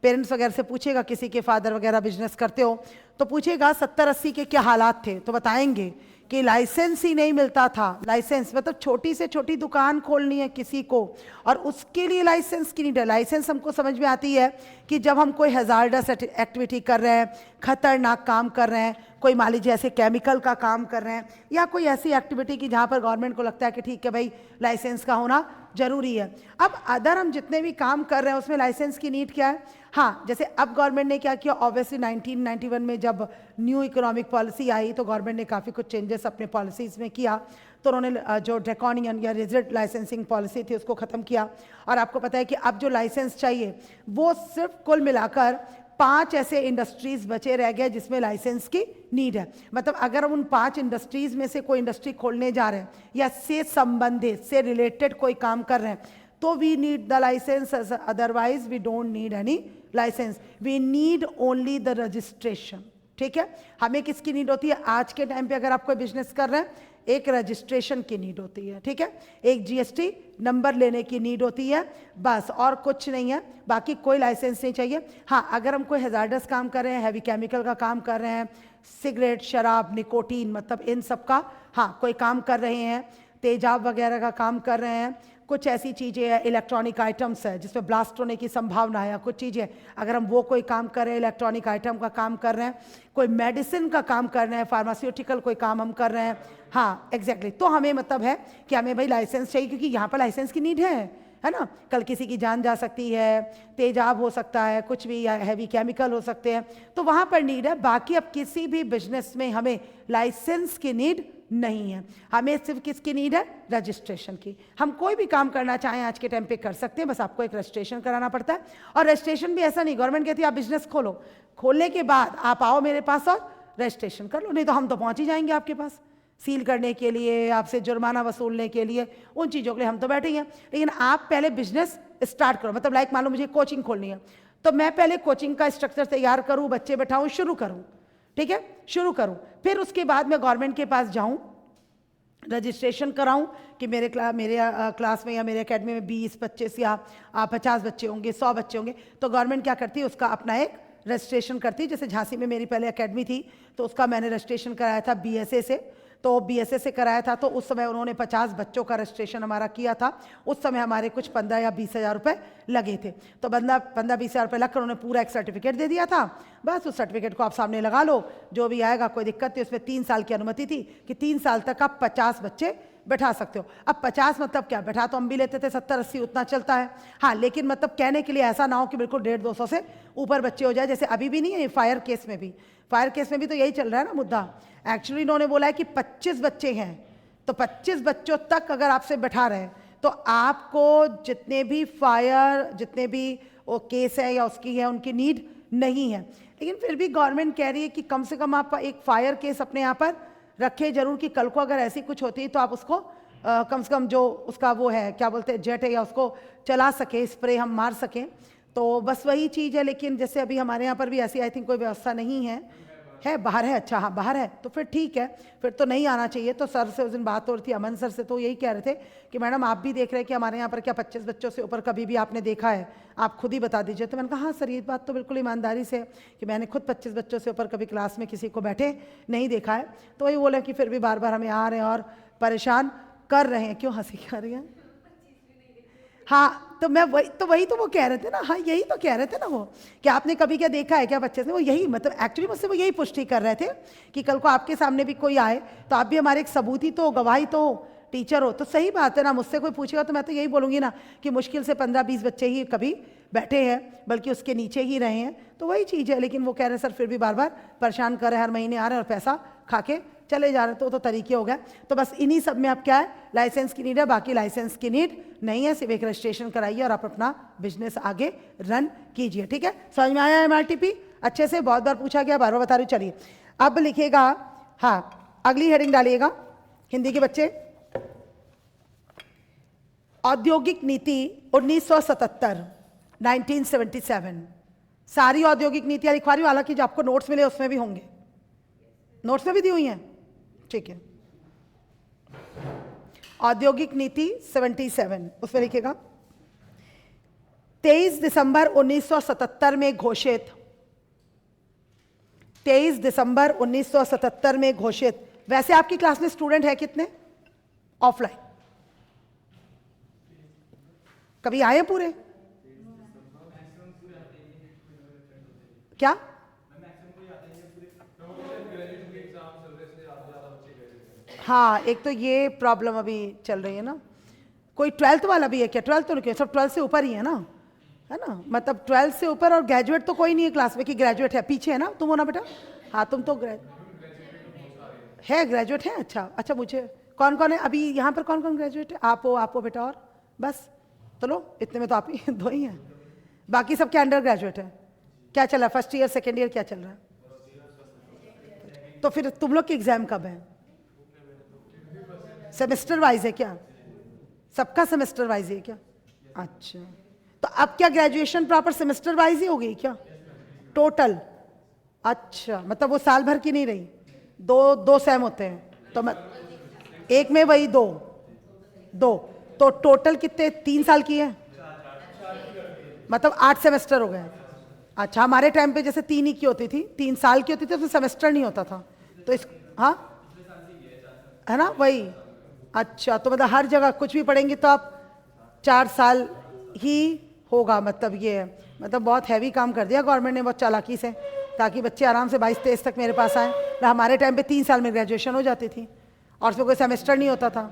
पेरेंट्स वगैरह से पूछेगा, किसी के फादर वगैरह बिजनेस करते हो तो पूछेगा 70-80 के क्या हालात थे, तो बताएंगे कि लाइसेंस ही नहीं मिलता था। लाइसेंस मतलब छोटी से छोटी दुकान खोलनी है किसी को, और उसके लिए लाइसेंस की नीड है। लाइसेंस हमको समझ में आती है कि जब हम कोई हैजार्डस एक्टिविटी कर रहे हैं, खतरनाक काम कर रहे हैं, कोई मान लीजिए ऐसे केमिकल का काम कर रहे हैं, या कोई ऐसी एक्टिविटी की जहाँ पर गवर्नमेंट को लगता है कि ठीक है भाई लाइसेंस का होना जरूरी है। अब अदर हम जितने भी काम कर रहे हैं उसमें लाइसेंस की नीड क्या है? हाँ, जैसे अब गवर्नमेंट ने क्या किया, ऑब्वियसली 1991 में जब न्यू इकोनॉमिक पॉलिसी आई तो गवर्नमेंट ने काफ़ी कुछ चेंजेस अपने पॉलिसीज़ में किया। तो उन्होंने जो ड्रैकोनियन या रिजिड लाइसेंसिंग पॉलिसी थी उसको ख़त्म किया, और आपको पता है कि अब जो लाइसेंस चाहिए वो सिर्फ कुल मिलाकर 5 ऐसे इंडस्ट्रीज़ बचे रह गए जिसमें लाइसेंस की नीड है। मतलब अगर हम उन 5 इंडस्ट्रीज़ में से कोई इंडस्ट्री खोलने जा रहे हैं या से संबंधित, से रिलेटेड कोई काम कर रहे हैं, तो we need the licence, otherwise we don't need any licence, we need only the registration. ठीक है, हमें किसकी नीड होती है आज के टाइम पे? अगर आप कोई बिजनेस कर रहे हैं, एक रजिस्ट्रेशन की नीड होती है, ठीक है, एक जीएसटी नंबर लेने की नीड होती है, बस, और कुछ नहीं है, बाकी कोई लाइसेंस नहीं चाहिए। हाँ, अगर हम कोई हैजार्डस काम कर रहे हैं, हैवी केमिकल का काम कर रहे हैं, सिगरेट, शराब, निकोटीन, मतलब इन सब का हाँ कोई काम कर रहे हैं, तेजाब वगैरह का काम कर रहे हैं, कुछ ऐसी चीज़ें हैं, इलेक्ट्रॉनिक आइटम्स है जिसमें ब्लास्ट होने की संभावना है, कुछ चीज़ें अगर हम वो कोई काम कर रहे हैं, इलेक्ट्रॉनिक आइटम का काम कर रहे हैं, कोई मेडिसिन का काम कर रहे हैं, फार्मास्यूटिकल कोई काम हम कर रहे हैं, हाँ एग्जैक्टली, तो हमें मतलब है कि हमें भाई लाइसेंस चाहिए, क्योंकि यहाँ पर लाइसेंस की नीड है ना। कल किसी की जान जा सकती है, तेजाब हो सकता है, कुछ भी, या हैवी केमिकल हो सकते हैं, तो वहाँ पर नीड है। बाकी अब किसी भी बिजनेस में हमें लाइसेंस की नीड नहीं है, हमें सिर्फ किसकी नीड है? रजिस्ट्रेशन की। हम कोई भी काम करना चाहें आज के टाइम पे कर सकते हैं, बस आपको एक रजिस्ट्रेशन कराना पड़ता है। और रजिस्ट्रेशन भी ऐसा नहीं, गवर्नमेंट कहती है आप बिजनेस खोलो, खोलने के बाद आप आओ मेरे पास और रजिस्ट्रेशन कर लो, नहीं तो हम तो पहुंच ही जाएंगे आपके पास सील करने के लिए, आपसे जुर्माना वसूलने के लिए, उन चीज़ों के लिए हम तो बैठे ही हैं। लेकिन आप पहले बिजनेस स्टार्ट करो, मतलब लाइक मान लो मुझे कोचिंग खोलनी है, तो मैं पहले कोचिंग का स्ट्रक्चर तैयार करूँ, बच्चे बैठाऊँ, शुरू करूँ, ठीक है, शुरू करूँ, फिर उसके बाद मैं गवर्नमेंट के पास जाऊँ, रजिस्ट्रेशन कराऊं कि मेरे क्लास में या मेरे एकेडमी में 20-25 या 50 बच्चे होंगे, 100 बच्चे होंगे, तो गवर्नमेंट क्या करती है, उसका अपना एक रजिस्ट्रेशन करती है। जैसे झांसी में मेरी पहले एकेडमी थी तो उसका मैंने रजिस्ट्रेशन कराया था बीएसए से, तो बीएसए से कराया था, तो उस समय उन्होंने 50 बच्चों का रजिस्ट्रेशन हमारा किया था। उस समय हमारे कुछ 15 या 20 हज़ार रुपये लगे थे, तो 15-20 हज़ार रुपये लगकर उन्होंने पूरा एक सर्टिफिकेट दे दिया था। बस उस सर्टिफिकेट को आप सामने लगा लो, जो भी आएगा कोई दिक्कत नहीं। उसमें 3 साल की अनुमति थी कि 3 साल तक आप 50 बच्चे बैठा सकते हो। अब 50 मतलब क्या, बैठा तो हम भी लेते थे 70-80, उतना चलता है, हाँ, लेकिन मतलब कहने के लिए ऐसा ना हो कि बिल्कुल 150-200 से ऊपर बच्चे हो जाए, जैसे अभी भी नहीं है। फायर केस में भी तो यही चल रहा है ना मुद्दा। एक्चुअली इन्होंने बोला है कि 25 बच्चे हैं, तो 25 बच्चों तक अगर आपसे बैठा रहे तो आपको जितने भी वो केस है या उसकी है, उनकी नीड नहीं है। लेकिन फिर भी गवर्नमेंट कह रही है कि कम से कम आप एक फायर केस अपने यहाँ पर रखे जरूर, कि कल को अगर ऐसी कुछ होती है तो आप उसको कम से कम जो उसका वो है, क्या बोलते हैं, जेट है, या उसको चला सके, स्प्रे हम मार सकें, तो बस वही चीज़ है। लेकिन जैसे अभी हमारे यहाँ पर भी ऐसी आई थिंक कोई व्यवस्था नहीं है बाहर है, अच्छा हाँ बाहर है, तो फिर ठीक है, फिर तो नहीं आना चाहिए। तो सर से उस दिन बात हो रही थी, अमन सर से, तो यही कह रहे थे कि मैडम आप भी देख रहे हैं कि हमारे यहाँ पर क्या 25 बच्चों से ऊपर कभी भी आपने देखा है, आप खुद ही बता दीजिए। तो मैंने कहा हाँ सर, ये बात तो बिल्कुल ईमानदारी से कि मैंने खुद 25 बच्चों से ऊपर कभी क्लास में किसी को बैठे नहीं देखा है। तो वही बोले कि फिर भी बार बार हमें आ रहे हैं और परेशान कर रहे हैं। क्यों हंसी कर रही है? हाँ, तो वही तो वो कह रहे थे ना, हाँ यही तो कह रहे थे ना वो, कि आपने कभी क्या देखा है क्या बच्चे से, वो यही मतलब एक्चुअली मुझसे वो यही पुष्टि कर रहे थे कि कल को आपके सामने भी कोई आए तो आप भी हमारे एक सबूत ही तो, गवाही तो, टीचर हो। तो सही बात है ना, मुझसे कोई पूछेगा तो मैं तो यही बोलूँगी ना कि मुश्किल से 15-20 बच्चे ही कभी बैठे हैं, बल्कि उसके नीचे ही रहे हैं, तो वही चीज़ है। लेकिन वो कह रहे हैं सर फिर भी बार बार परेशान कर रहे हैं, हर महीने आ रहे हैं और पैसा खा के चले जा रहे, तो तरीके हो गए। तो बस इन्हीं सब में अब क्या है, लाइसेंस की नीड है, बाकी लाइसेंस की नीड नहीं है, सिर्फ एक रजिस्ट्रेशन कराइए और आप अपना बिजनेस आगे रन कीजिए। ठीक है, समझ में आया MRTP? अच्छे से, बहुत बार पूछा गया, बार बार बता रही हूँ। चलिए अब लिखिएगा, हाँ अगली हेडिंग डालिएगा हिंदी के बच्चे, औद्योगिक नीति 1977, 1977। सारी औद्योगिक नीतियां लिखवा रही हूँ, हालांकि जो आपको नोट्स मिले उसमें भी होंगे, नोट्स में भी दी हुई हैं, ठीक है। औद्योगिक नीति 77, उसमें लिखिएगा 23 दिसंबर 1977 में घोषित, 23 दिसंबर 1977 में घोषित। वैसे आपकी क्लास में स्टूडेंट है कितने ऑफलाइन? कभी आए पूरे? क्या? हाँ, एक तो ये प्रॉब्लम अभी चल रही है ना। कोई 12th वाला भी है क्या? 12th तो नहीं, सब 12th से ऊपर ही है ना, है ना? मतलब 12th से ऊपर, और ग्रेजुएट तो कोई नहीं है क्लास में कि ग्रेजुएट है। पीछे है ना तुम, हो ना बेटा? हाँ तुम तो ग्रेजुएट है। अच्छा अच्छा, मुझे कौन कौन है अभी यहाँ पर, कौन कौन ग्रेजुएट है? आप हो बेटा, और बस तो लो, इतने में तो आप ही दो ही हैं, बाकी सब क्या अंडर ग्रेजुएट है? क्या चल रहा है, फर्स्ट ईयर सेकेंड ईयर क्या चल रहा है? तो फिर तुम लोग की एग्जाम कब है? सेमेस्टर वाइज है क्या? सबका सेमेस्टर वाइज है क्या? अच्छा, तो अब क्या ग्रेजुएशन प्रॉपर सेमेस्टर वाइज ही हो गई क्या टोटल? अच्छा, मतलब वो साल भर की नहीं रही, दो सेम होते हैं, तो मैं एक में वही दो, तो टोटल कितने, 3 साल की है, मतलब 8 सेमेस्टर हो गए। अच्छा, हमारे टाइम पे जैसे 3 ही की होती थी, 3 साल की होती थी, उसमें सेमेस्टर नहीं होता था, तो इस, हाँ है ना वही। अच्छा, तो मतलब हर जगह कुछ भी पढ़ेंगे तो आप 4 साल ही होगा, मतलब ये है। मतलब बहुत हैवी काम कर दिया गवर्नमेंट ने, बहुत चालाकी से, ताकि बच्चे आराम से 22-23 तक मेरे पास आए। हमारे टाइम पे 3 साल में ग्रेजुएशन हो जाती थी, और उसमें कोई सेमेस्टर नहीं होता था।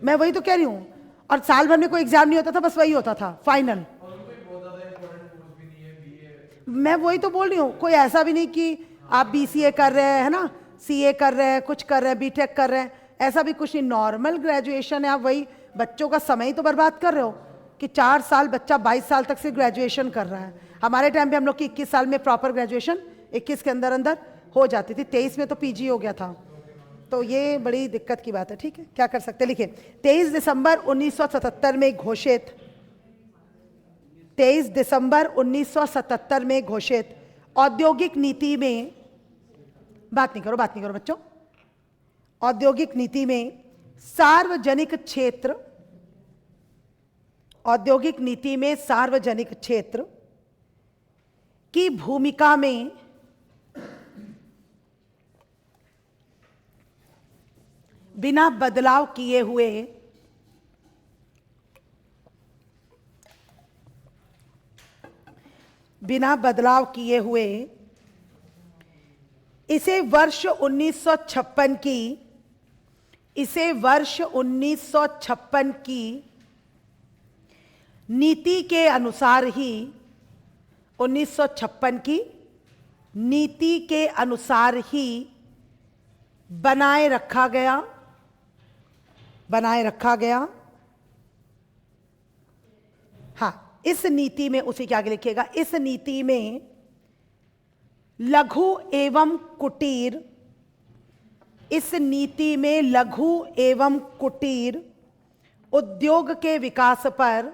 मैं वही तो कह रही हूँ, और साल भर में कोई एग्जाम नहीं होता था, बस वही होता था फाइनल। मैं वही तो बोल रही हूँ, कोई ऐसा भी नहीं कि आप BCA कर रहे हैं, है ना, CA कर रहे हैं, कुछ कर रहे हैं, BTech कर रहे हैं, ऐसा भी कुछ नहीं। नॉर्मल ग्रेजुएशन है। आप वही बच्चों का समय ही तो बर्बाद कर रहे हो कि 4 साल, बच्चा 22 साल तक से ग्रेजुएशन कर रहा है। हमारे टाइम पे हम लोग की 21 साल में प्रॉपर ग्रेजुएशन 21 के अंदर अंदर हो जाती थी, 23 में तो PG हो गया था। तो ये बड़ी दिक्कत की बात है। ठीक है, क्या कर सकते हैं, लिखिए 23 दिसंबर 1977 में घोषित, 23 दिसंबर 1977 में घोषित औद्योगिक नीति में, बात नहीं करो बच्चों, औद्योगिक नीति में सार्वजनिक क्षेत्र, औद्योगिक नीति में सार्वजनिक क्षेत्र की भूमिका में बिना बदलाव किए हुए इसे वर्ष 1956 की, इसे वर्ष 1956 की नीति के अनुसार ही, 1956 की नीति के अनुसार ही बनाए रखा गया। हाँ, इस नीति में, उसी के आगे लिखिएगा, इस नीति में लघु एवं कुटीर, इस नीति में लघु एवं कुटीर उद्योग के विकास पर,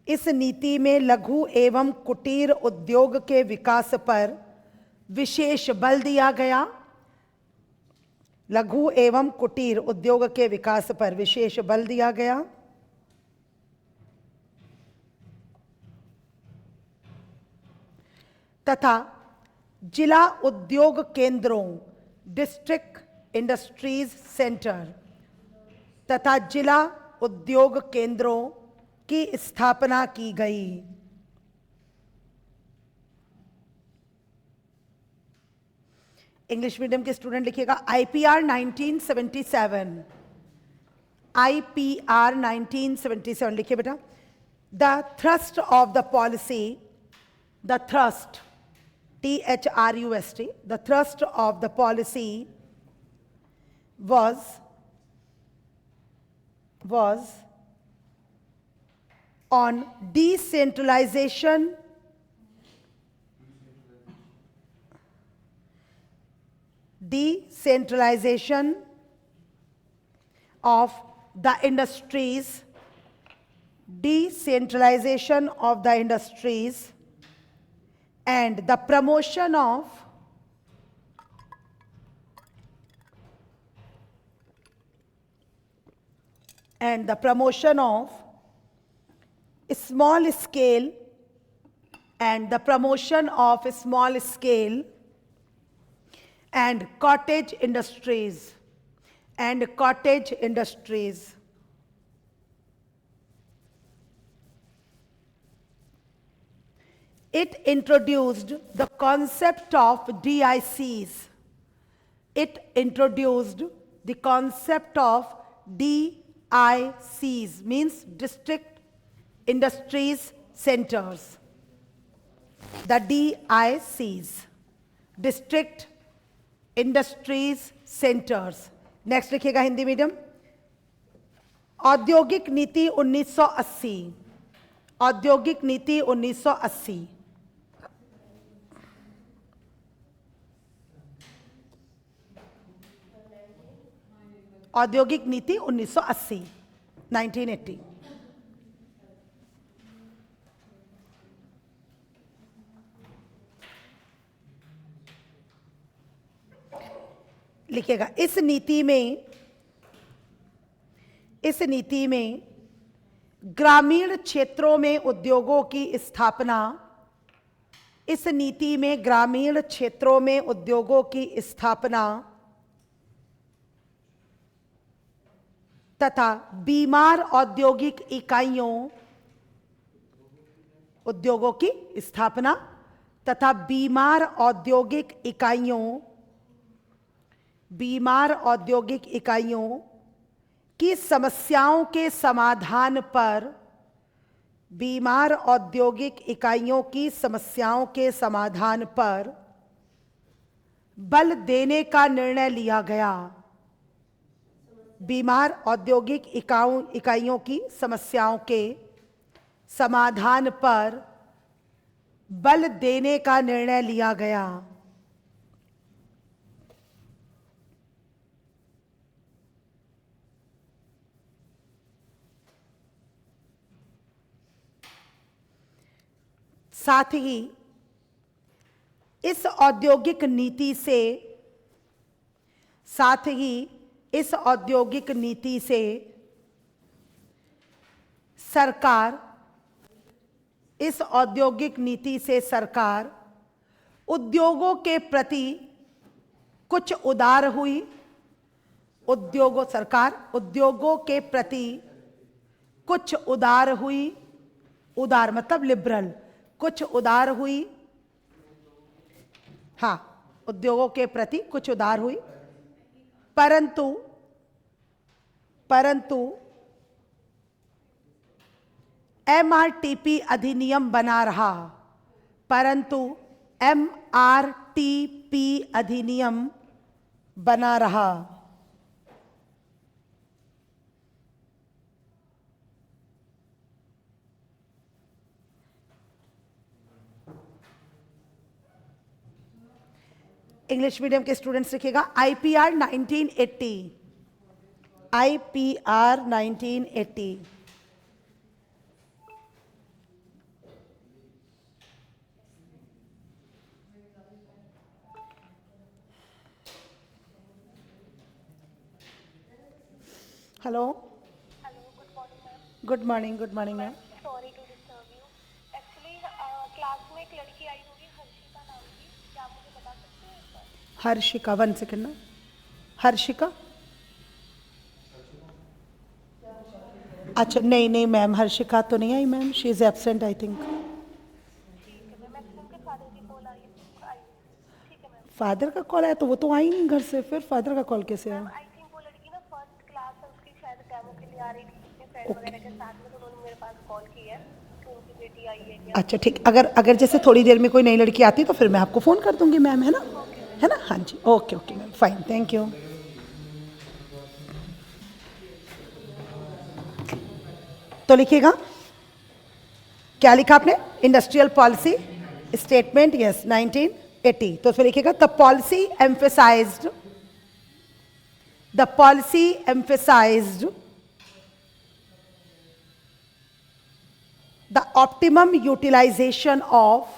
इस नीति में लघु एवं कुटीर उद्योग के विकास पर विशेष बल दिया गया। लघु एवं कुटीर उद्योग के विकास पर विशेष बल दिया गया तथा जिला उद्योग केंद्रों, डिस्ट्रिक्ट इंडस्ट्रीज सेंटर, तथा जिला उद्योग केंद्रों की स्थापना की गई। इंग्लिश मीडियम के स्टूडेंट लिखिएगा IPR 1977, IPR 1977 लिखिए बेटा। The thrust of the policy, the thrust, THRUST, the thrust of the policy was on decentralization decentralization of the industries, decentralization of the industries, and the promotion of small scale and cottage industries It introduced the concept of DICs. It introduced the concept of DICs, means District Industries Centers. The DICs, District Industries Centers. Next लिखिएगा Hindi medium. औद्योगिक नीति 1980. औद्योगिक नीति 1980. औद्योगिक नीति 1980, 1980. लिखिएगा इस नीति में ग्रामीण क्षेत्रों में उद्योगों की स्थापना, इस नीति में ग्रामीण क्षेत्रों में उद्योगों की स्थापना तथा बीमार औद्योगिक इकाइयों, उद्योगों की स्थापना तथा बीमार औद्योगिक इकाइयों की समस्याओं के समाधान पर, बीमार औद्योगिक इकाइयों की समस्याओं के समाधान पर बल देने का निर्णय लिया गया. बीमार औद्योगिक इकाइयों की समस्याओं के समाधान पर बल देने का निर्णय लिया गया. साथ ही इस औद्योगिक नीति से सरकार उद्योगों के प्रति कुछ उदार हुई. उद्योगों के प्रति कुछ उदार हुई. उदार मतलब लिबरल. कुछ उदार हुई. हाँ, उद्योगों के प्रति कुछ उदार हुई, परंतु MRTP अधिनियम बना रहा. परंतु MRTP अधिनियम बना रहा. इंग्लिश मीडियम के स्टूडेंट्स लिखिएगा IPR 1980. IPR 1980. Hello. Good morning ma'am. Sorry to disturb you. Actually class में एक लड़की आई होगी हर्षिका नाम की, क्या आप मुझे बता सकते हैं इस बार? हर्षिका, 1 सेकेंड ना. हर्षिका, अच्छा नहीं मैम, हर्षिका तो नहीं आई ma'am. She is absent I think. ठीक है मैम. मैक्सिमम के फादर की कॉल आई. ठीक है मैम. फादर का कॉल आया तो वो तो आई नहीं घर से, फिर फादर का कॉल कैसे आया? आई थिंक वो लड़की ना फर्स्ट क्लास है उसकी, शायद डेमो के लिए आ रही थी अपने फ्रेंड वगैरह के साथ में, तो उन्होंने मेरे पास कॉल की है कि उनकी बेटी आई है क्या. अच्छा ठीक. अगर जैसे थोड़ी देर में कोई नई लड़की आती तो फिर मैं आपको फ़ोन कर दूंगी मैम, है ना? हाँ जी. Okay ma'am, fine, thank you. तो लिखिएगा क्या लिखा आपने? Industrial policy statement, yes 1980. तो उसमें लिखिएगा the policy emphasized The policy emphasized the optimum utilization of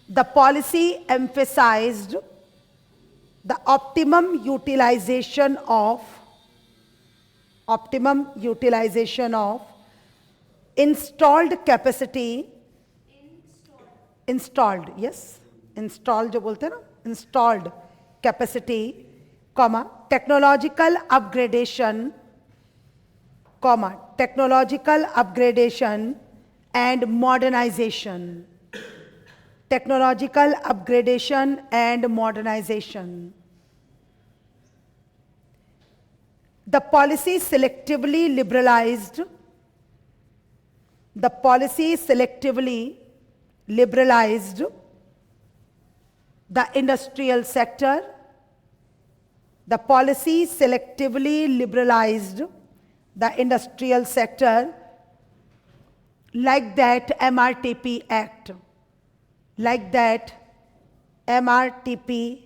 the policy emphasized the optimum utilization of installed capacity installed yes installed जो बोलते हैं ना installed capacity comma technological upgradation and modernization technological upgradation and modernization. The policy selectively liberalized the industrial sector. The policy selectively liberalized the industrial sector like that MRTP Act. Like that MRTP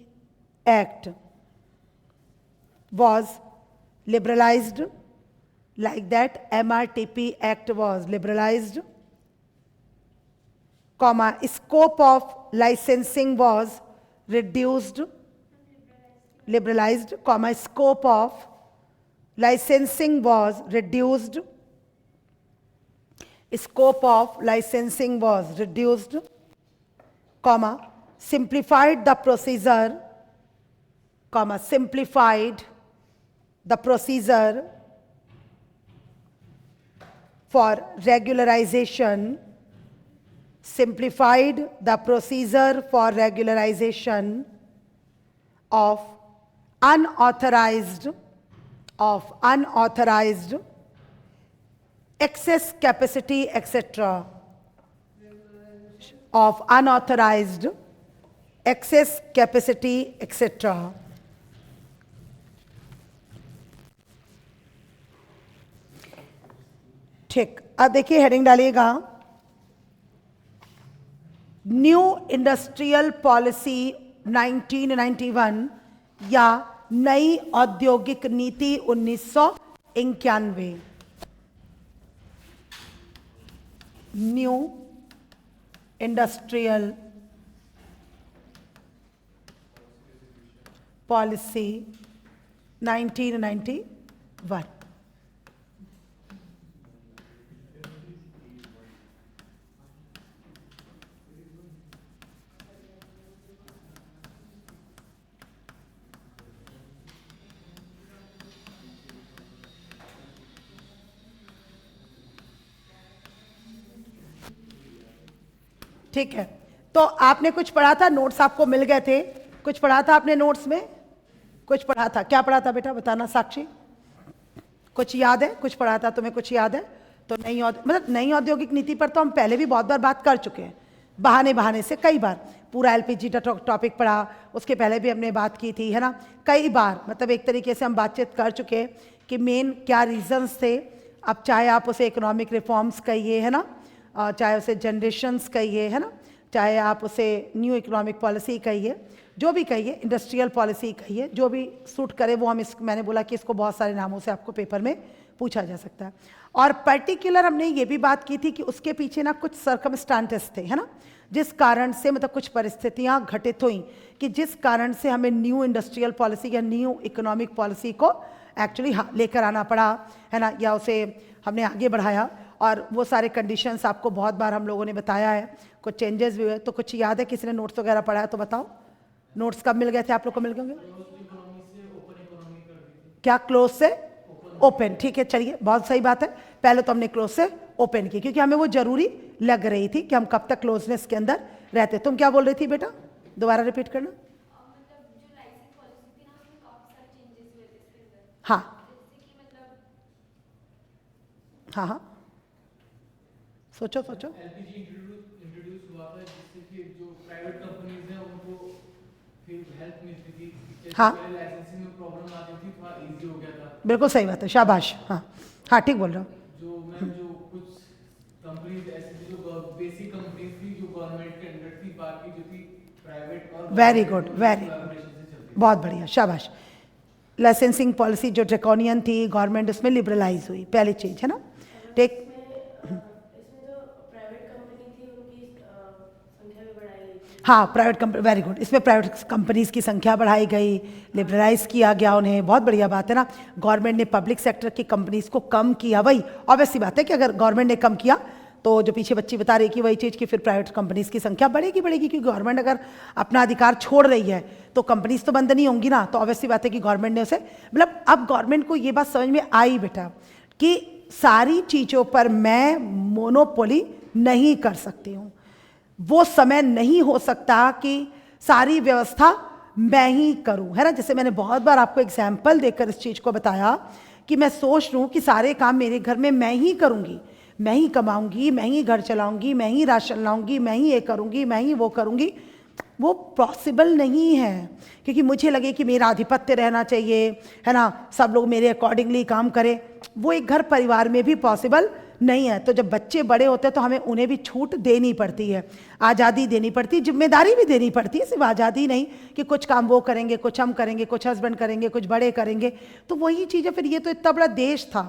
Act was liberalized. Like that MRTP Act was liberalized, comma, scope of licensing was reduced, liberalized, comma, scope of licensing was reduced, scope of licensing was reduced, comma, simplified the procedure, comma, simplified the procedure for regularization, simplified the procedure for regularization of unauthorized excess capacity, etc. Of unauthorized excess capacity, etc. ठीक, अब देखिए heading डालिएगा, new industrial policy 1991 या नई औद्योगिक नीति 1991. New industrial policy 1991. ठीक है, तो आपने कुछ पढ़ा था, नोट्स आपको मिल गए थे, कुछ पढ़ा था आपने नोट्स में, कुछ पढ़ा था, क्या पढ़ा था बेटा बताना साक्षी, कुछ याद है, कुछ पढ़ा था तुम्हें, कुछ याद है? तो नई औद्योगिक नीति पर तो हम पहले भी बहुत बार बात कर चुके हैं, बहाने से कई बार, पूरा एलपीजी का टॉपिक पढ़ा, उसके पहले भी हमने बात की थी, है ना, कई बार, मतलब एक तरीके से हम बातचीत कर चुके हैं कि मेन क्या रीजंस थे. अब चाहे आप उसे इकोनॉमिक रिफॉर्म्स कहिए, है ना, चाहे उसे जनरेशन्स कहिए, है ना, चाहे आप उसे न्यू इकोनॉमिक पॉलिसी कहिए, जो भी कहिए, इंडस्ट्रियल पॉलिसी कहिए, जो भी सूट करे वो हम मैंने बोला कि इसको बहुत सारे नामों से आपको पेपर में पूछा जा सकता है. और पर्टिकुलर हमने ये भी बात की थी कि उसके पीछे ना कुछ सर्कमस्टांसेस थे, है ना, जिस कारण से मतलब कुछ परिस्थितियां घटित हुई कि जिस कारण से हमें न्यू इंडस्ट्रियल पॉलिसी या न्यू इकोनॉमिक पॉलिसी को एक्चुअली लेकर आना पड़ा, है ना, या उसे हमने आगे बढ़ाया. और वो सारे कंडीशंस आपको बहुत बार हम लोगों ने बताया है, कुछ चेंजेस भी हुए. तो कुछ याद है, किसी ने नोट्स वगैरह पढ़ा है तो बताओ, नोट्स कब मिल गए थे आप लोग को? मिल गए होंगे. क्या क्लोज से ओपन? ठीक है, चलिए, बहुत सही बात है. पहले तो हमने क्लोज से ओपन की क्योंकि हमें वो जरूरी लग रही थी कि हम कब तक क्लोजनेस के अंदर रहते. तुम क्या बोल रही थी बेटा, दोबारा रिपीट करना. हाँ हाँ हाँ, सोचो. एलपीजी इंट्रोड्यूस हुआ था जिससे कि जो प्राइवेट कंपनीज हैं उनको फिर हेल्प मिलती थी. हाँ, लाइसेंसिंग में प्रॉब्लम आती थी, थोड़ा इजी हो गया था. बिल्कुल सही बात है, शाबाश. हाँ हाँ, ठीक बोल रहे हो. जो कुछ कंपनीज ऐसी थी जो बेसिक कंपनीज थी जो गवर्नमेंट के अंडर थी, बाकी जो थी प्राइवेट. और वेरी गुड, बहुत बढ़िया, शाबाश. लाइसेंसिंग पॉलिसी जो ड्रैकोनियन थी, गवर्नमेंट उसमें लिबरलाइज हुई, पहली चीज़ है ना। टेक इसमें जो प्राइवेट कंपनी थी उनकी संख्या भी बढ़ाई गई थी। हाँ, प्राइवेट कंपनी, वेरी गुड, इसमें प्राइवेट कंपनीज़ की संख्या बढ़ाई गई, लिबरलाइज किया गया उन्हें, बहुत बढ़िया बात है ना। गवर्नमेंट ने पब्लिक सेक्टर की कंपनीज़ को कम किया, वही ऑब्वियस सी बात है कि अगर गवर्नमेंट ने कम किया तो जो पीछे बच्ची बता रही कि वही चीज़ कि फिर प्राइवेट कंपनीज़ की संख्या बढ़ेगी क्योंकि गवर्नमेंट अगर अपना अधिकार छोड़ रही है तो कंपनीज तो बंद नहीं होंगी ना। तो ऑब्वियस सी बात है कि गवर्नमेंट ने उसे, मतलब अब गवर्नमेंट को ये बात समझ में आई बेटा कि सारी चीज़ों पर मैं मोनोपोली नहीं कर सकती हूँ। वो समय नहीं हो सकता कि सारी व्यवस्था मैं ही करूँ, है ना। जैसे मैंने बहुत बार आपको एग्जाम्पल देकर इस चीज़ को बताया कि मैं सोच लूँ कि सारे काम मेरे घर में मैं ही करूँगी, मैं ही कमाऊँगी, मैं ही घर चलाऊँगी, मैं ही राशन लाऊँगी, मैं ही ये करूँगी, मैं ही वो करूँगी, वो पॉसिबल नहीं है। क्योंकि मुझे लगे कि मेरा आधिपत्य रहना चाहिए, है ना, सब लोग मेरे अकॉर्डिंगली काम करें, वो एक घर परिवार में भी पॉसिबल नहीं है। तो जब बच्चे बड़े होते हैं तो हमें उन्हें भी छूट देनी पड़ती है, आज़ादी देनी पड़ती है, जिम्मेदारी भी देनी पड़ती है, सिर्फ आज़ादी नहीं कि कुछ काम वो करेंगे, कुछ हम करेंगे, कुछ हस्बैंड करेंगे, कुछ बड़े करेंगे। तो वही चीज़ है। फिर ये तो इतना बड़ा देश था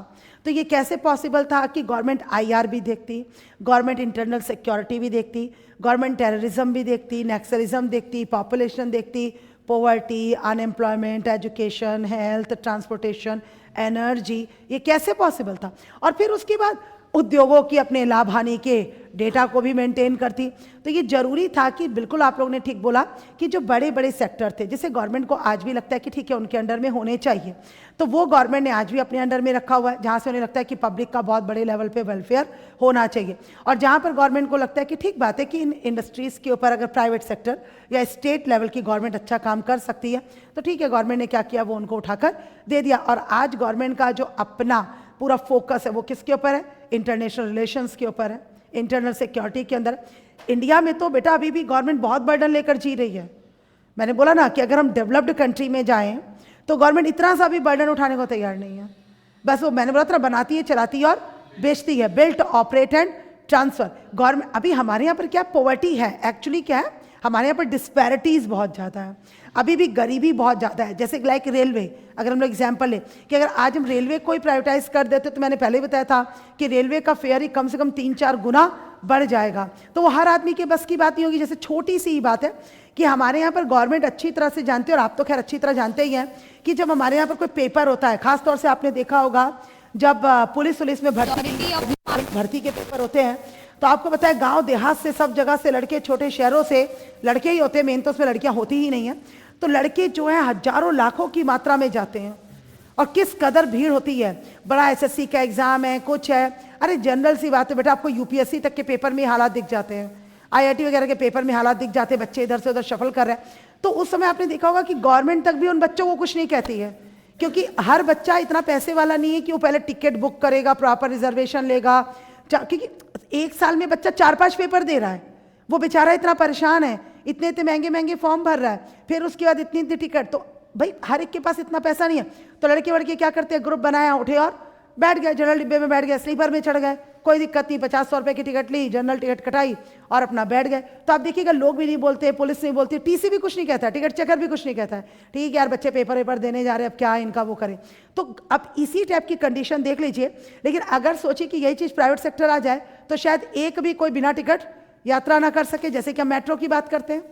तो ये कैसे पॉसिबल था कि गवर्नमेंट IR भी देखती, गवर्नमेंट इंटरनल सिक्योरिटी भी देखती, गवर्नमेंट टेररिज्म भी देखती, नक्सलिज्म देखती, पॉपुलेशन देखती, poverty, unemployment, education, health, transportation, energy, ये कैसे पॉसिबल था। और फिर उसके बाद उद्योगों की अपने लाभ हानि के डेटा को भी मेंटेन करती। तो ये जरूरी था कि बिल्कुल आप लोगों ने ठीक बोला कि जो बड़े बड़े सेक्टर थे जिसे गवर्नमेंट को आज भी लगता है कि ठीक है उनके अंडर में होने चाहिए, तो वो गवर्नमेंट ने आज भी अपने अंडर में रखा हुआ है, जहाँ से उन्हें लगता है कि पब्लिक का बहुत बड़े लेवल पे वेलफेयर होना चाहिए। और जहाँ पर गवर्नमेंट को लगता है कि ठीक बात है कि इन इंडस्ट्रीज़ के ऊपर अगर प्राइवेट सेक्टर या स्टेट लेवल की गवर्नमेंट अच्छा काम कर सकती है तो ठीक है, गवर्नमेंट ने क्या किया, वो उनको उठाकर दे दिया। और आज गवर्नमेंट का जो अपना पूरा फोकस है वो किसके ऊपर है, इंटरनेशनल रिलेशंस के ऊपर है, इंटरनल सिक्योरिटी के अंदर। इंडिया में तो बेटा अभी भी गवर्नमेंट बहुत बर्डन लेकर जी रही है। मैंने बोला ना कि अगर हम डेवलप्ड कंट्री में जाएं तो गवर्नमेंट इतना सा भी बर्डन उठाने को तैयार नहीं है। बस वो मैंने बोला था बनाती है, चलाती है और बेचती है, built, operate and transfer. Government अभी हमारे यहाँ पर क्या पॉवर्टी है, एक्चुअली क्या है, हमारे यहाँ पर डिस्पैरिटीज़ बहुत ज़्यादा है, अभी भी गरीबी बहुत ज़्यादा है। जैसे लाइक रेलवे, अगर हम लोग एग्जाम्पल लें कि अगर आज हम रेलवे को ही प्राइवेटाइज कर देते तो मैंने पहले ही बताया था कि रेलवे का फेयर ही कम से कम 3-4 गुना बढ़ जाएगा। तो वो हर आदमी के बस की बात नहीं होगी। जैसे छोटी सी ही बात है कि हमारे यहाँ पर गवर्नमेंट अच्छी तरह से जानती है, और आप तो खैर अच्छी तरह जानते ही हैं कि जब हमारे यहाँ पर कोई पेपर होता है, खासतौर से आपने देखा होगा जब पुलिस में भर्ती के पेपर होते हैं तो आपको पता है गांव देहात से सब जगह से लड़के, छोटे शहरों से लड़के ही होते हैं, मेन तो उसमें लड़कियां होती ही नहीं है। तो लड़के जो है हजारों लाखों की मात्रा में जाते हैं और किस कदर भीड़ होती है। बड़ा SSC का एग्जाम है, कुछ है, अरे जनरल सी बात है बेटा, आपको UPSC तक के पेपर में हालात दिख जाते हैं, IIT वगैरह के पेपर में हालात दिख जाते हैं, बच्चे इधर से उधर शफल कर रहे हैं। तो उस समय आपने देखा होगा कि गवर्नमेंट तक भी उन बच्चों को कुछ नहीं कहती है, क्योंकि हर बच्चा इतना पैसे वाला नहीं है कि वो पहले टिकट बुक करेगा, प्रॉपर रिजर्वेशन लेगा, क्योंकि एक साल में बच्चा 4-5 पेपर दे रहा है, वो बेचारा इतना परेशान है, इतने इतने महंगे महंगे फॉर्म भर रहा है, फिर उसके बाद इतनी इतनी टिकट। तो भाई हर एक के पास इतना पैसा नहीं है। तो लड़के वड़के क्या करते हैं, ग्रुप बनाया, उठे और बैठ गए, जनरल डिब्बे में बैठ गए, स्लीपर में चढ़ गए, कोई दिक्कत नहीं, 50-100 रुपए की टिकट ली, जनरल टिकट कटाई और अपना बैठ गए। तो आप देखिएगा लोग भी नहीं बोलते, पुलिस नहीं बोलती, TC भी कुछ नहीं कहता, टिकट चेकर भी कुछ नहीं कहता है, ठीक है यार बच्चे पेपर देने जा रहे हैं, अब क्या इनका वो करें। तो अब इसी टाइप की कंडीशन देख लीजिए। लेकिन अगर सोचिए कि यही चीज़ प्राइवेट सेक्टर आ जाए तो शायद एक भी कोई बिना टिकट यात्रा ना कर सके। जैसे कि हम मेट्रो की बात करते हैं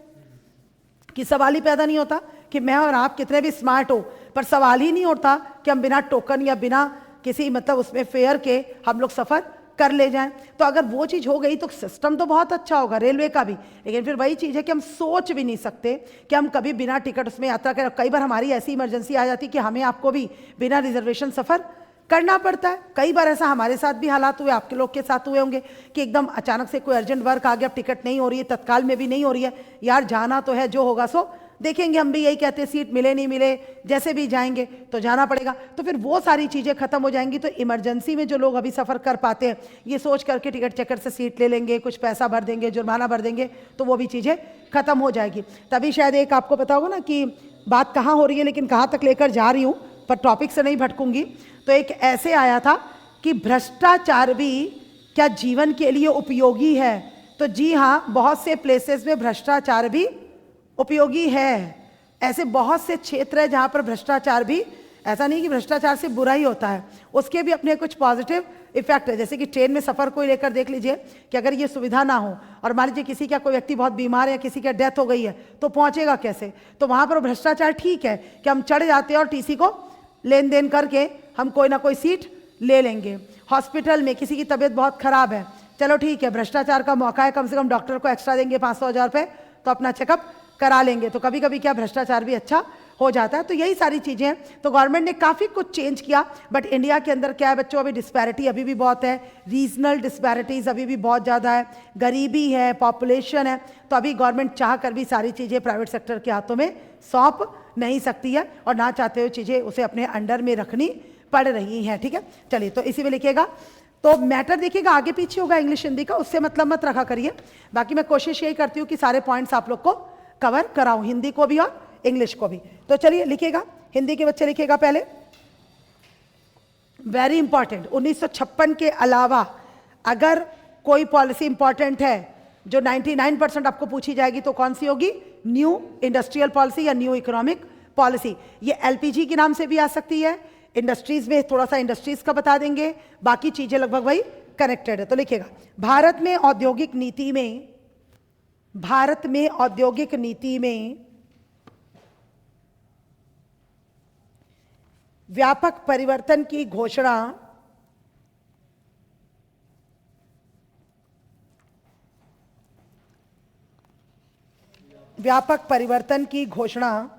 कि सवाल ही पैदा नहीं होता कि मैं और आप कितने भी स्मार्ट हो, पर सवाल ही नहीं उठता कि हम बिना टोकन या बिना किसी मतलब उसमें फेयर के हम लोग सफ़र कर ले जाएं। तो अगर वो चीज़ हो गई तो सिस्टम तो बहुत अच्छा होगा रेलवे का भी। लेकिन फिर वही चीज़ है कि हम सोच भी नहीं सकते कि हम कभी बिना टिकट उसमें यात्रा करें। कई बार हमारी ऐसी इमरजेंसी आ जाती है कि हमें आपको भी बिना रिजर्वेशन सफ़र करना पड़ता है। कई बार ऐसा हमारे साथ भी हालात हुए, आपके लोग के साथ हुए होंगे कि एकदम अचानक से कोई अर्जेंट वर्क आ गया, टिकट नहीं हो रही है, तत्काल में भी नहीं हो रही है, यार जाना तो है, जो होगा सो देखेंगे। हम भी यही कहते हैं, सीट मिले नहीं मिले, जैसे भी जाएंगे तो जाना पड़ेगा। तो फिर वो सारी चीज़ें खत्म हो जाएंगी। तो इमरजेंसी में जो लोग अभी सफ़र कर पाते हैं, ये सोच करके टिकट चेकर से सीट ले लेंगे, कुछ पैसा भर देंगे, जुर्माना भर देंगे, तो वो भी चीज़ें खत्म हो जाएगी। तभी शायद एक आपको पता होगा ना कि बात कहाँ हो रही है, लेकिन कहाँ तक लेकर जा रही हूँ, पर टॉपिक से नहीं भटकूंगी। तो एक ऐसे आया था कि भ्रष्टाचार भी क्या जीवन के लिए उपयोगी है। तो जी हाँ, बहुत से प्लेसेस में भ्रष्टाचार भी उपयोगी है। ऐसे बहुत से क्षेत्र है जहाँ पर भ्रष्टाचार भी ऐसा नहीं कि भ्रष्टाचार से बुरा ही होता है, उसके भी अपने कुछ पॉजिटिव इफेक्ट है। जैसे कि ट्रेन में सफ़र को लेकर देख लीजिए कि अगर ये सुविधा ना हो और मान लीजिए किसी का कोई व्यक्ति बहुत बीमार है या किसी का डेथ हो गई है तो पहुंचेगा कैसे? तो वहां पर भ्रष्टाचार ठीक है कि हम चढ़ जाते हैं और टीसी को लेन देन करके हम कोई ना कोई सीट ले लेंगे। हॉस्पिटल में किसी की तबीयत बहुत खराब है, चलो ठीक है, भ्रष्टाचार का मौका है, कम से कम डॉक्टर को एक्स्ट्रा देंगे 500-1000 रुपये तो अपना चेकअप करा लेंगे। तो कभी कभी क्या भ्रष्टाचार भी अच्छा हो जाता है। तो यही सारी चीज़ें हैं। तो गवर्नमेंट ने काफ़ी कुछ चेंज किया, बट इंडिया के अंदर क्या है बच्चों, अभी डिस्पैरिटी अभी भी बहुत है, रीजनल डिस्पैरिटीज़ अभी भी बहुत ज़्यादा है, गरीबी है, पॉपुलेशन है। तो अभी गवर्नमेंट चाह कर भी सारी चीज़ें प्राइवेट सेक्टर के हाथों में सौंप नहीं सकती है और ना चाहते हुए चीज़ें उसे अपने अंडर में रखनी पड़ रही हैं। ठीक है, चलिए तो इसी में लिखिएगा। तो मैटर देखिएगा आगे पीछे होगा इंग्लिश हिंदी का, उससे मतलब मत रखा करिए। बाकी मैं कोशिश यही करती हूँ कि सारे पॉइंट्स आप लोग को कवर कराऊं, हिंदी को भी और इंग्लिश को भी। तो चलिए लिखिएगा, हिंदी के बच्चे लिखिएगा पहले। वेरी इंपॉर्टेंट, 1956 के अलावा अगर कोई पॉलिसी इंपॉर्टेंट है जो 99% आपको पूछी जाएगी तो कौन सी होगी? न्यू इंडस्ट्रियल पॉलिसी या न्यू इकोनॉमिक पॉलिसी। ये एलपीजी के नाम से भी आ सकती है, इंडस्ट्रीज में थोड़ा सा इंडस्ट्रीज का बता देंगे, बाकी चीजें लगभग वही कनेक्टेड है। तो लिखिएगा, भारत में औद्योगिक नीति में, भारत में औद्योगिक नीति में व्यापक परिवर्तन की घोषणा व्यापक परिवर्तन की घोषणा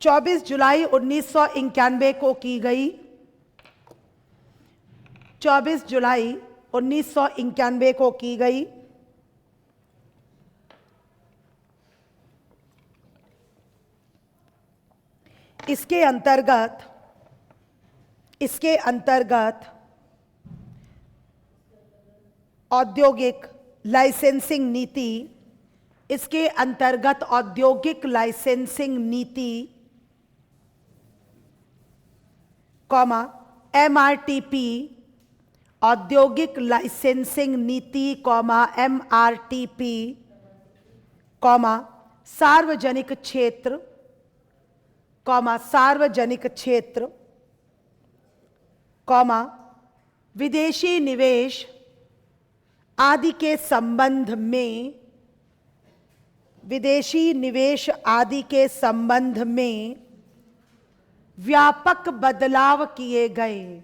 24 जुलाई 1991 को की गई। 24 जुलाई 1991 को की गई। इसके अंतर्गत औद्योगिक लाइसेंसिंग नीति, इसके अंतर्गत औद्योगिक लाइसेंसिंग नीति कॉमा एमआरटीपी, औद्योगिक लाइसेंसिंग नीति कॉमा एमआरटीपी कॉमा सार्वजनिक क्षेत्र कॉमा सार्वजनिक क्षेत्र कॉमा विदेशी निवेश आदि के संबंध में, विदेशी निवेश आदि के संबंध में व्यापक बदलाव किए गए।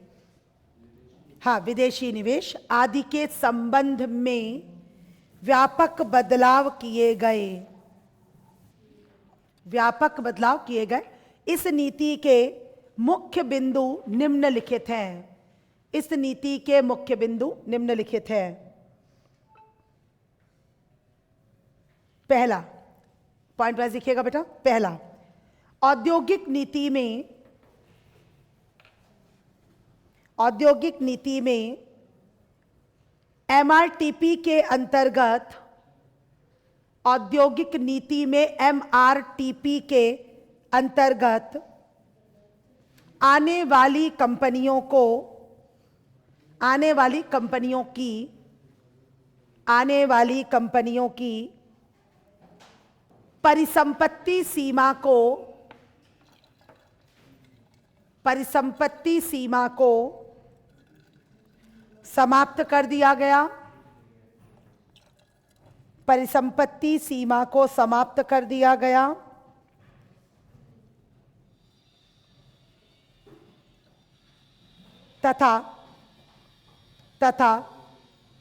हाँ, विदेशी निवेश आदि के संबंध में व्यापक बदलाव किए गए, व्यापक बदलाव किए गए। इस नीति के मुख्य बिंदु निम्नलिखित हैं। इस नीति के मुख्य बिंदु निम्नलिखित हैं। पहला पॉइंट वाइज लिखिएगा बेटा। पहला, औद्योगिक नीति में, औद्योगिक नीति में एमआरटीपी के अंतर्गत, औद्योगिक नीति में एमआरटीपी के अंतर्गत आने वाली कंपनियों को, आने वाली कंपनियों की, आने वाली कंपनियों की परिसंपत्ति सीमा को, परिसंपत्ति सीमा को समाप्त कर दिया गया, परिसंपत्ति सीमा को समाप्त कर दिया गया तथा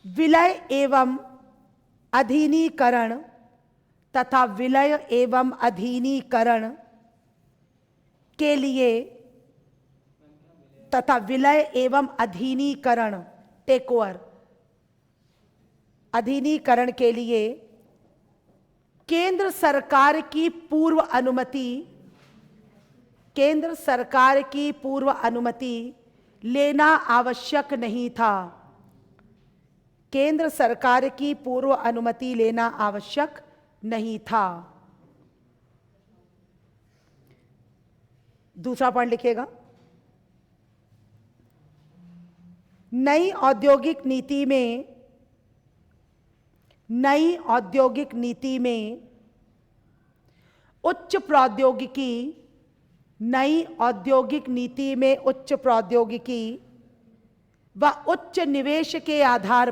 विलय एवं अधीनीकरण, तथा विलय एवं अधीनीकरण के लिए, तथा विलय एवं अधीनीकरण टेक ओवर, अधीनीकरण के लिए केंद्र सरकार की पूर्व अनुमति, केंद्र सरकार की पूर्व अनुमति लेना आवश्यक नहीं था। केंद्र सरकार की पूर्व अनुमति लेना आवश्यक नहीं था। दूसरा पॉइंट लिखिएगा, नई औद्योगिक नीति में, नई औद्योगिक नीति में उच्च प्रौद्योगिकी, नई औद्योगिक नीति में उच्च प्रौद्योगिकी व उच्च निवेश के आधार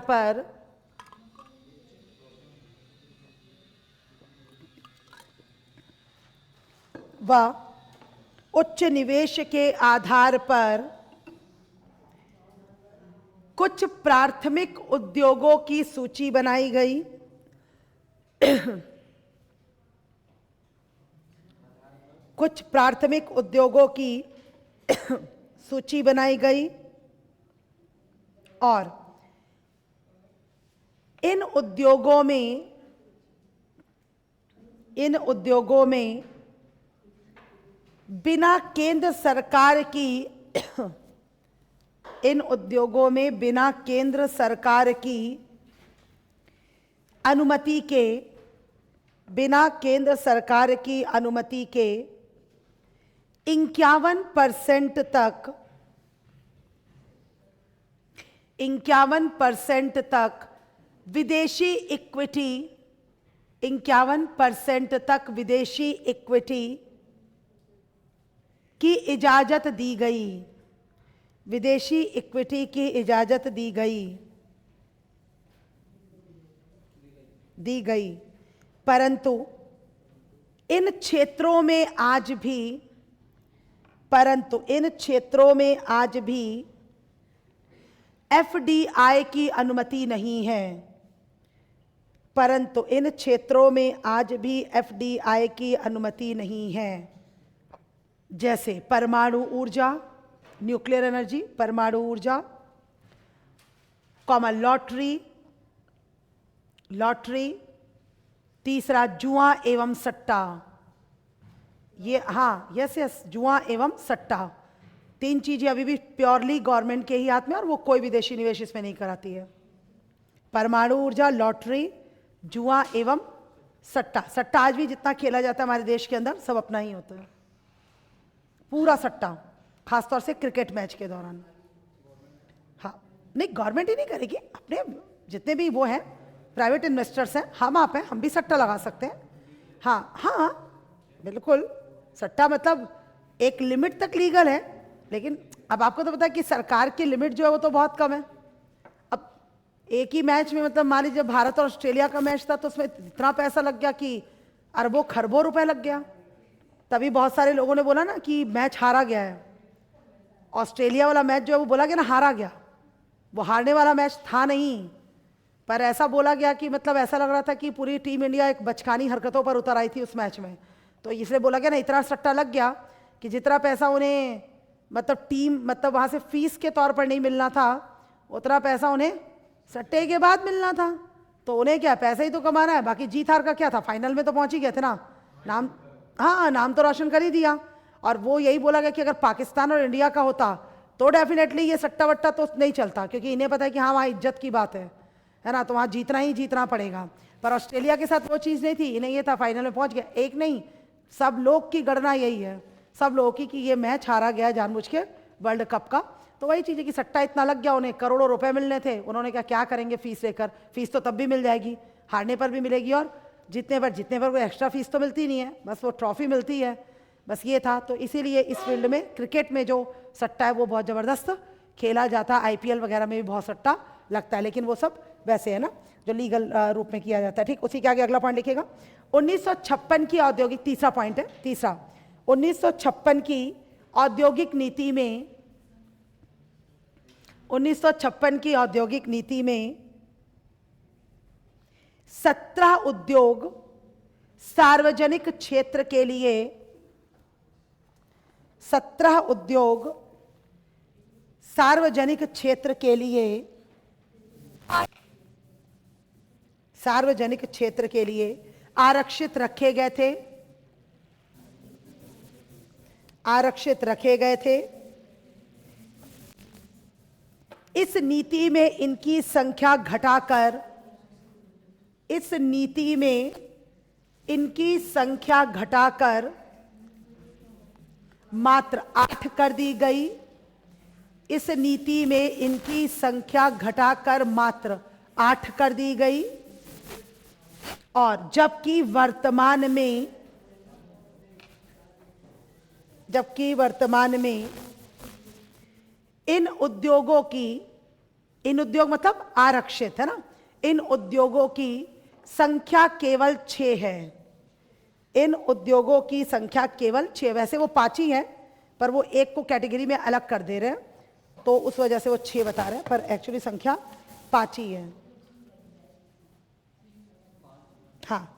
पर कुछ प्राथमिक उद्योगों की सूची बनाई गई। कुछ प्राथमिक उद्योगों की सूची बनाई गई और इन उद्योगों में बिना केंद्र सरकार की अनुमति के 51% तक विदेशी इक्विटी की इजाजत दी गई, परंतु इन क्षेत्रों में आज भी एफडीआई की अनुमति नहीं है। जैसे परमाणु ऊर्जा, न्यूक्लियर एनर्जी, परमाणु ऊर्जा, लॉटरी, तीसरा जुआ एवं सट्टा। ये यस, जुआ एवं सट्टा, 3 चीजें अभी भी प्योरली गवर्नमेंट के ही हाथ में, और वो कोई विदेशी निवेश इसमें नहीं कराती है। परमाणु ऊर्जा, लॉटरी, जुआ एवं सट्टा आज भी जितना खेला जाता है हमारे देश के अंदर सब अपना ही होता है, पूरा सट्टा, खासतौर से क्रिकेट मैच के दौरान। नहीं, गवर्नमेंट ही नहीं करेगी, अपने जितने भी वो हैं प्राइवेट इन्वेस्टर्स हैं, हम भी सट्टा लगा सकते हैं। बिल्कुल, सट्टा मतलब एक लिमिट तक लीगल है, लेकिन अब आपको तो पता है कि सरकार की लिमिट जो है वो तो बहुत कम है। अब एक ही मैच में मतलब मान लीजिए भारत और ऑस्ट्रेलिया का मैच था तो उसमें इतना पैसा लग गया कि अरबों खरबों रुपए लग गया। तभी बहुत सारे लोगों ने बोला ना कि मैच हारा गया है। ऑस्ट्रेलिया वाला मैच जो है वो बोला गया ना हारा गया, वो हारने वाला मैच था नहीं, पर ऐसा बोला गया कि मतलब ऐसा लग रहा था कि पूरी टीम इंडिया एक बचकानी हरकतों पर उतर आई थी उस मैच में। तो इसलिए बोला गया ना, इतना सट्टा लग गया कि जितना पैसा उन्हें मतलब वहाँ से फीस के तौर पर नहीं मिलना था, उतना पैसा उन्हें सट्टे के बाद मिलना था। तो उन्हें क्या, पैसा ही तो कमाना है, बाकी जीत हार का क्या था, फाइनल में तो पहुँच ही गए थे ना, नाम तो रोशन कर ही दिया। और वो यही बोला गया कि अगर पाकिस्तान और इंडिया का होता तो डेफिनेटली ये सट्टा वट्टा तो नहीं चलता, क्योंकि इन्हें पता है कि वहाँ इज्जत की बात है ना, तो वहाँ जीतना पड़ेगा। पर ऑस्ट्रेलिया के साथ वो चीज़ नहीं थी, इन्हें ये था फाइनल में पहुँच गया। एक नहीं, सब लोग की गणना यही है, सब लोगों की, कि ये मैच हारा गया जानबूझ के वर्ल्ड कप का। तो वही चीज़ है कि सट्टा इतना लग गया, उन्हें करोड़ों रुपए मिलने थे, उन्होंने क्या करेंगे फीस लेकर, फीस तो तब भी मिल जाएगी, हारने पर भी मिलेगी, और जीतने पर कोई एक्स्ट्रा फीस तो मिलती नहीं है, बस वो ट्रॉफी मिलती है, बस ये था। तो इसीलिए इस फील्ड में, क्रिकेट में जो सट्टा है वो बहुत ज़बरदस्त खेला जाता है, IPL वगैरह में भी बहुत सट्टा लगता है, लेकिन वो सब वैसे है ना जो लीगल रूप में किया जाता है। ठीक, उसी के आगे अगला पॉइंट लिखिएगा। 1956 की औद्योगिक, तीसरा पॉइंट है, 1956 की औद्योगिक नीति में 17 उद्योग सार्वजनिक क्षेत्र के लिए, 17 उद्योग सार्वजनिक क्षेत्र के लिए आरक्षित रखे गए थे। इस नीति में इनकी संख्या घटाकर मात्र 8 कर दी गई। इस नीति में इनकी संख्या घटाकर मात्र 8 कर दी गई, और जबकि वर्तमान में जबकि वर्तमान में इन उद्योगों की, इन उद्योग मतलब आरक्षित है ना, इन उद्योगों की संख्या केवल 6 है। इन उद्योगों की संख्या केवल 6, वैसे वो 5 ही हैं पर वो एक को कैटेगरी में अलग कर दे रहे हैं तो उस वजह से वो 6 बता रहे हैं, पर एक्चुअली संख्या 5 ही है। हाँ,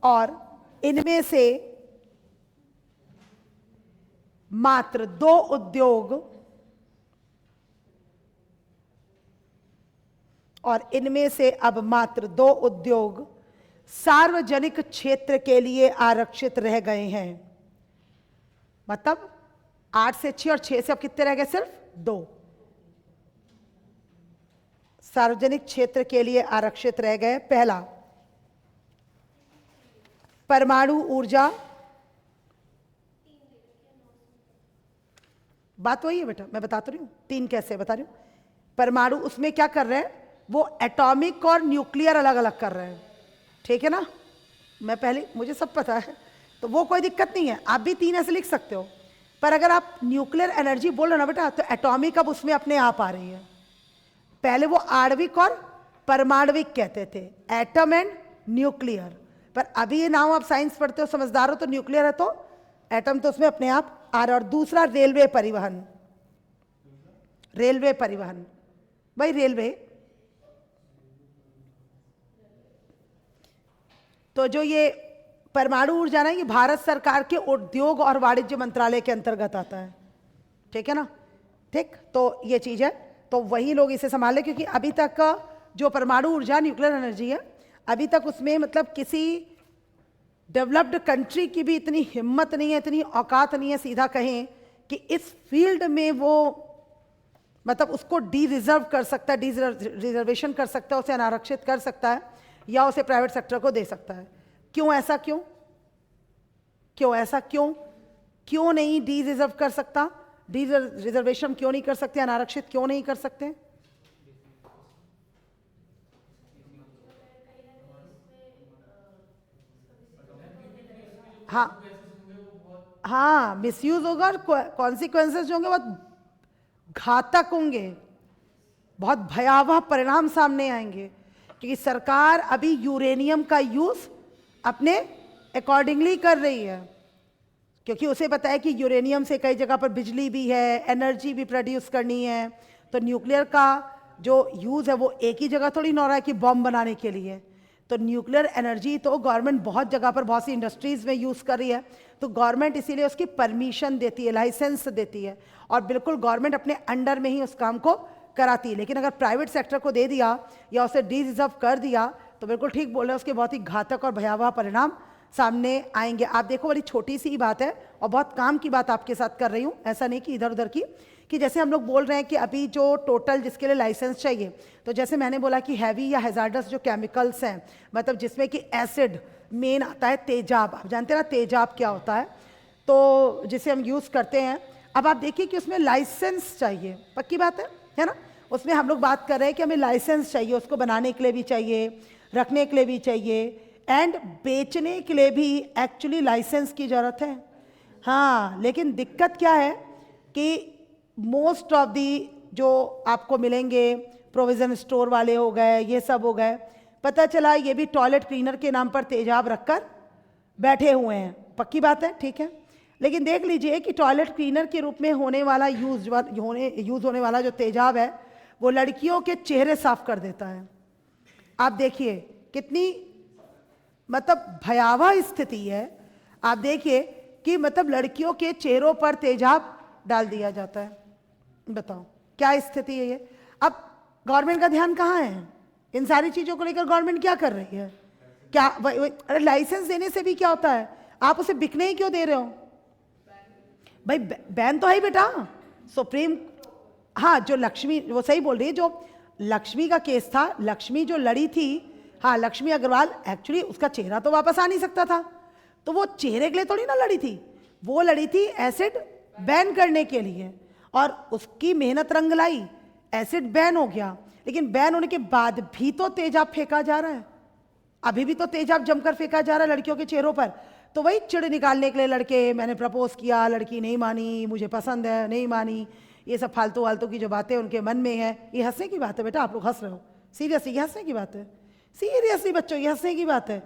और इनमें से मात्र 2 उद्योग, और इनमें से अब मात्र 2 उद्योग सार्वजनिक क्षेत्र के लिए आरक्षित रह गए हैं। मतलब 8 से 6 और 6 से अब कितने रह गए? सिर्फ 2 सार्वजनिक क्षेत्र के लिए आरक्षित रह गए। पहला, परमाणु ऊर्जा। बात वही है बेटा, मैं बता तो रही हूं 3 कैसे बता रही हूं। परमाणु, उसमें क्या कर रहे हैं वो, एटॉमिक और न्यूक्लियर अलग अलग कर रहे हैं, ठीक है ना। मैं पहले, मुझे सब पता है तो वो कोई दिक्कत नहीं है, आप भी 3 ऐसे लिख सकते हो। पर अगर आप न्यूक्लियर एनर्जी बोल रहे हो ना बेटा, तो एटॉमिक अब उसमें अपने आप आ रही है। पहले वो आणविक और परमाणविक कहते थे, एटम एंड न्यूक्लियर, पर अभी ये नाम आप साइंस पढ़ते हो, समझदार हो, तो न्यूक्लियर है तो एटम तो उसमें अपने आप आ रहा है। और दूसरा रेलवे परिवहन, रेलवे परिवहन भाई, रेलवे तो जो ये परमाणु ऊर्जा ना, ये भारत सरकार के उद्योग और वाणिज्य मंत्रालय के अंतर्गत आता है, ठीक है ना। ठीक, तो ये चीज है, तो वही लोग इसे संभाले, क्योंकि अभी तक का जो परमाणु ऊर्जा न्यूक्लियर एनर्जी है, अभी तक उसमें मतलब किसी डेवलप्ड कंट्री की भी इतनी हिम्मत नहीं है, इतनी औकात नहीं है, सीधा कहें कि इस फील्ड में वो मतलब उसको डी रिजर्व कर सकता है, डी रिजर्वेशन कर सकता है, उसे अनारक्षित कर सकता है या उसे प्राइवेट सेक्टर को दे सकता है। क्यों ऐसा, क्यों क्यों ऐसा, क्यों क्यों नहीं डी रिजर्व कर सकता, डी रिजर्वेशन क्यों नहीं कर सकते, अनारक्षित क्यों नहीं कर सकते? हाँ हाँ, मिसयूज होगा और कॉन्सिक्वेंसेस जो होंगे बहुत घातक होंगे, बहुत भयावह परिणाम सामने आएंगे, क्योंकि सरकार अभी यूरेनियम का यूज अपने अकॉर्डिंगली कर रही है, क्योंकि उसे पता है कि यूरेनियम से कई जगह पर बिजली भी है, एनर्जी भी प्रोड्यूस करनी है। तो न्यूक्लियर का जो यूज है वो एक ही जगह थोड़ी ना हो रहा है कि बॉम्ब बनाने के लिए, तो न्यूक्लियर एनर्जी तो गवर्नमेंट बहुत जगह पर, बहुत सी इंडस्ट्रीज में यूज कर रही है, तो गवर्नमेंट इसीलिए उसकी परमिशन देती है, लाइसेंस देती है, और बिल्कुल गवर्नमेंट अपने अंडर में ही उस काम को कराती है। लेकिन अगर प्राइवेट सेक्टर को दे दिया या उसे डी रिजर्व कर दिया तो बिल्कुल ठीक बोल रहे हैं, उसके बहुत ही घातक और भयावह परिणाम सामने आएंगे। आप देखो, बड़ी छोटी सी बात है और बहुत काम की बात आपके साथ कर रही हूँ, ऐसा नहीं कि इधर उधर की, कि जैसे हम लोग बोल रहे हैं कि अभी जो टोटल जिसके लिए लाइसेंस चाहिए, तो जैसे मैंने बोला कि हैवी या हैजार्डस जो केमिकल्स हैं, मतलब जिसमें कि एसिड मेन आता है, तेजाब, आप जानते हैं ना तेजाब क्या होता है, तो जिसे हम यूज़ करते हैं। अब आप देखिए कि उसमें लाइसेंस चाहिए, पक्की बात है ना। उसमें हम लोग बात कर रहे हैं कि हमें लाइसेंस चाहिए, उसको बनाने के लिए भी चाहिए, रखने के लिए भी चाहिए, एंड बेचने के लिए भी एक्चुअली लाइसेंस की ज़रूरत है। हाँ, लेकिन दिक्कत क्या है कि मोस्ट ऑफ दी जो आपको मिलेंगे, प्रोविज़न स्टोर वाले हो गए, ये सब हो गए, पता चला ये भी टॉयलेट क्लीनर के नाम पर तेजाब रखकर बैठे हुए हैं। पक्की बात है, ठीक है। लेकिन देख लीजिए कि टॉयलेट क्लीनर के रूप में होने वाला यूज़ होने वाला जो तेजाब है वो लड़कियों के चेहरे साफ कर देता है। आप देखिए कितनी मतलब भयावह स्थिति है। आप देखिए कि मतलब लड़कियों के चेहरों पर तेजाब डाल दिया जाता है। बताओ क्या स्थिति है ये। अब गवर्नमेंट का ध्यान कहाँ है इन सारी चीज़ों को लेकर? गवर्नमेंट क्या कर रही है? क्या अरे लाइसेंस देने से भी क्या होता है, आप उसे बिकने ही क्यों दे रहे हो भाई? बैन तो है ही बेटा, सुप्रीम, हाँ जो लक्ष्मी, वो सही बोल रही है, जो लक्ष्मी का केस था, लक्ष्मी जो लड़ी थी, हाँ लक्ष्मी अग्रवाल, एक्चुअली उसका चेहरा तो वापस आ नहीं सकता था, तो वो चेहरे के लिए थोड़ी ना लड़ी थी, वो लड़ी थी एसिड बैन करने के लिए, और उसकी मेहनत रंग लाई, एसिड बैन हो गया। लेकिन बैन होने के बाद भी तो तेजाब फेंका जा रहा है, अभी भी तो तेजाब जमकर फेंका जा रहा है लड़कियों के चेहरों पर। तो वही चिढ़ निकालने के लिए लड़के, मैंने प्रपोज किया, लड़की नहीं मानी, मुझे पसंद है, नहीं मानी, ये सब फालतू वालतू की जो बातें उनके मन में है। ये हंसने की बात है बेटा, आप लोग हंस रहे हो, सीरियसली ये हंसने की बात है, सीरियसली बच्चों ये हंसने की बात है।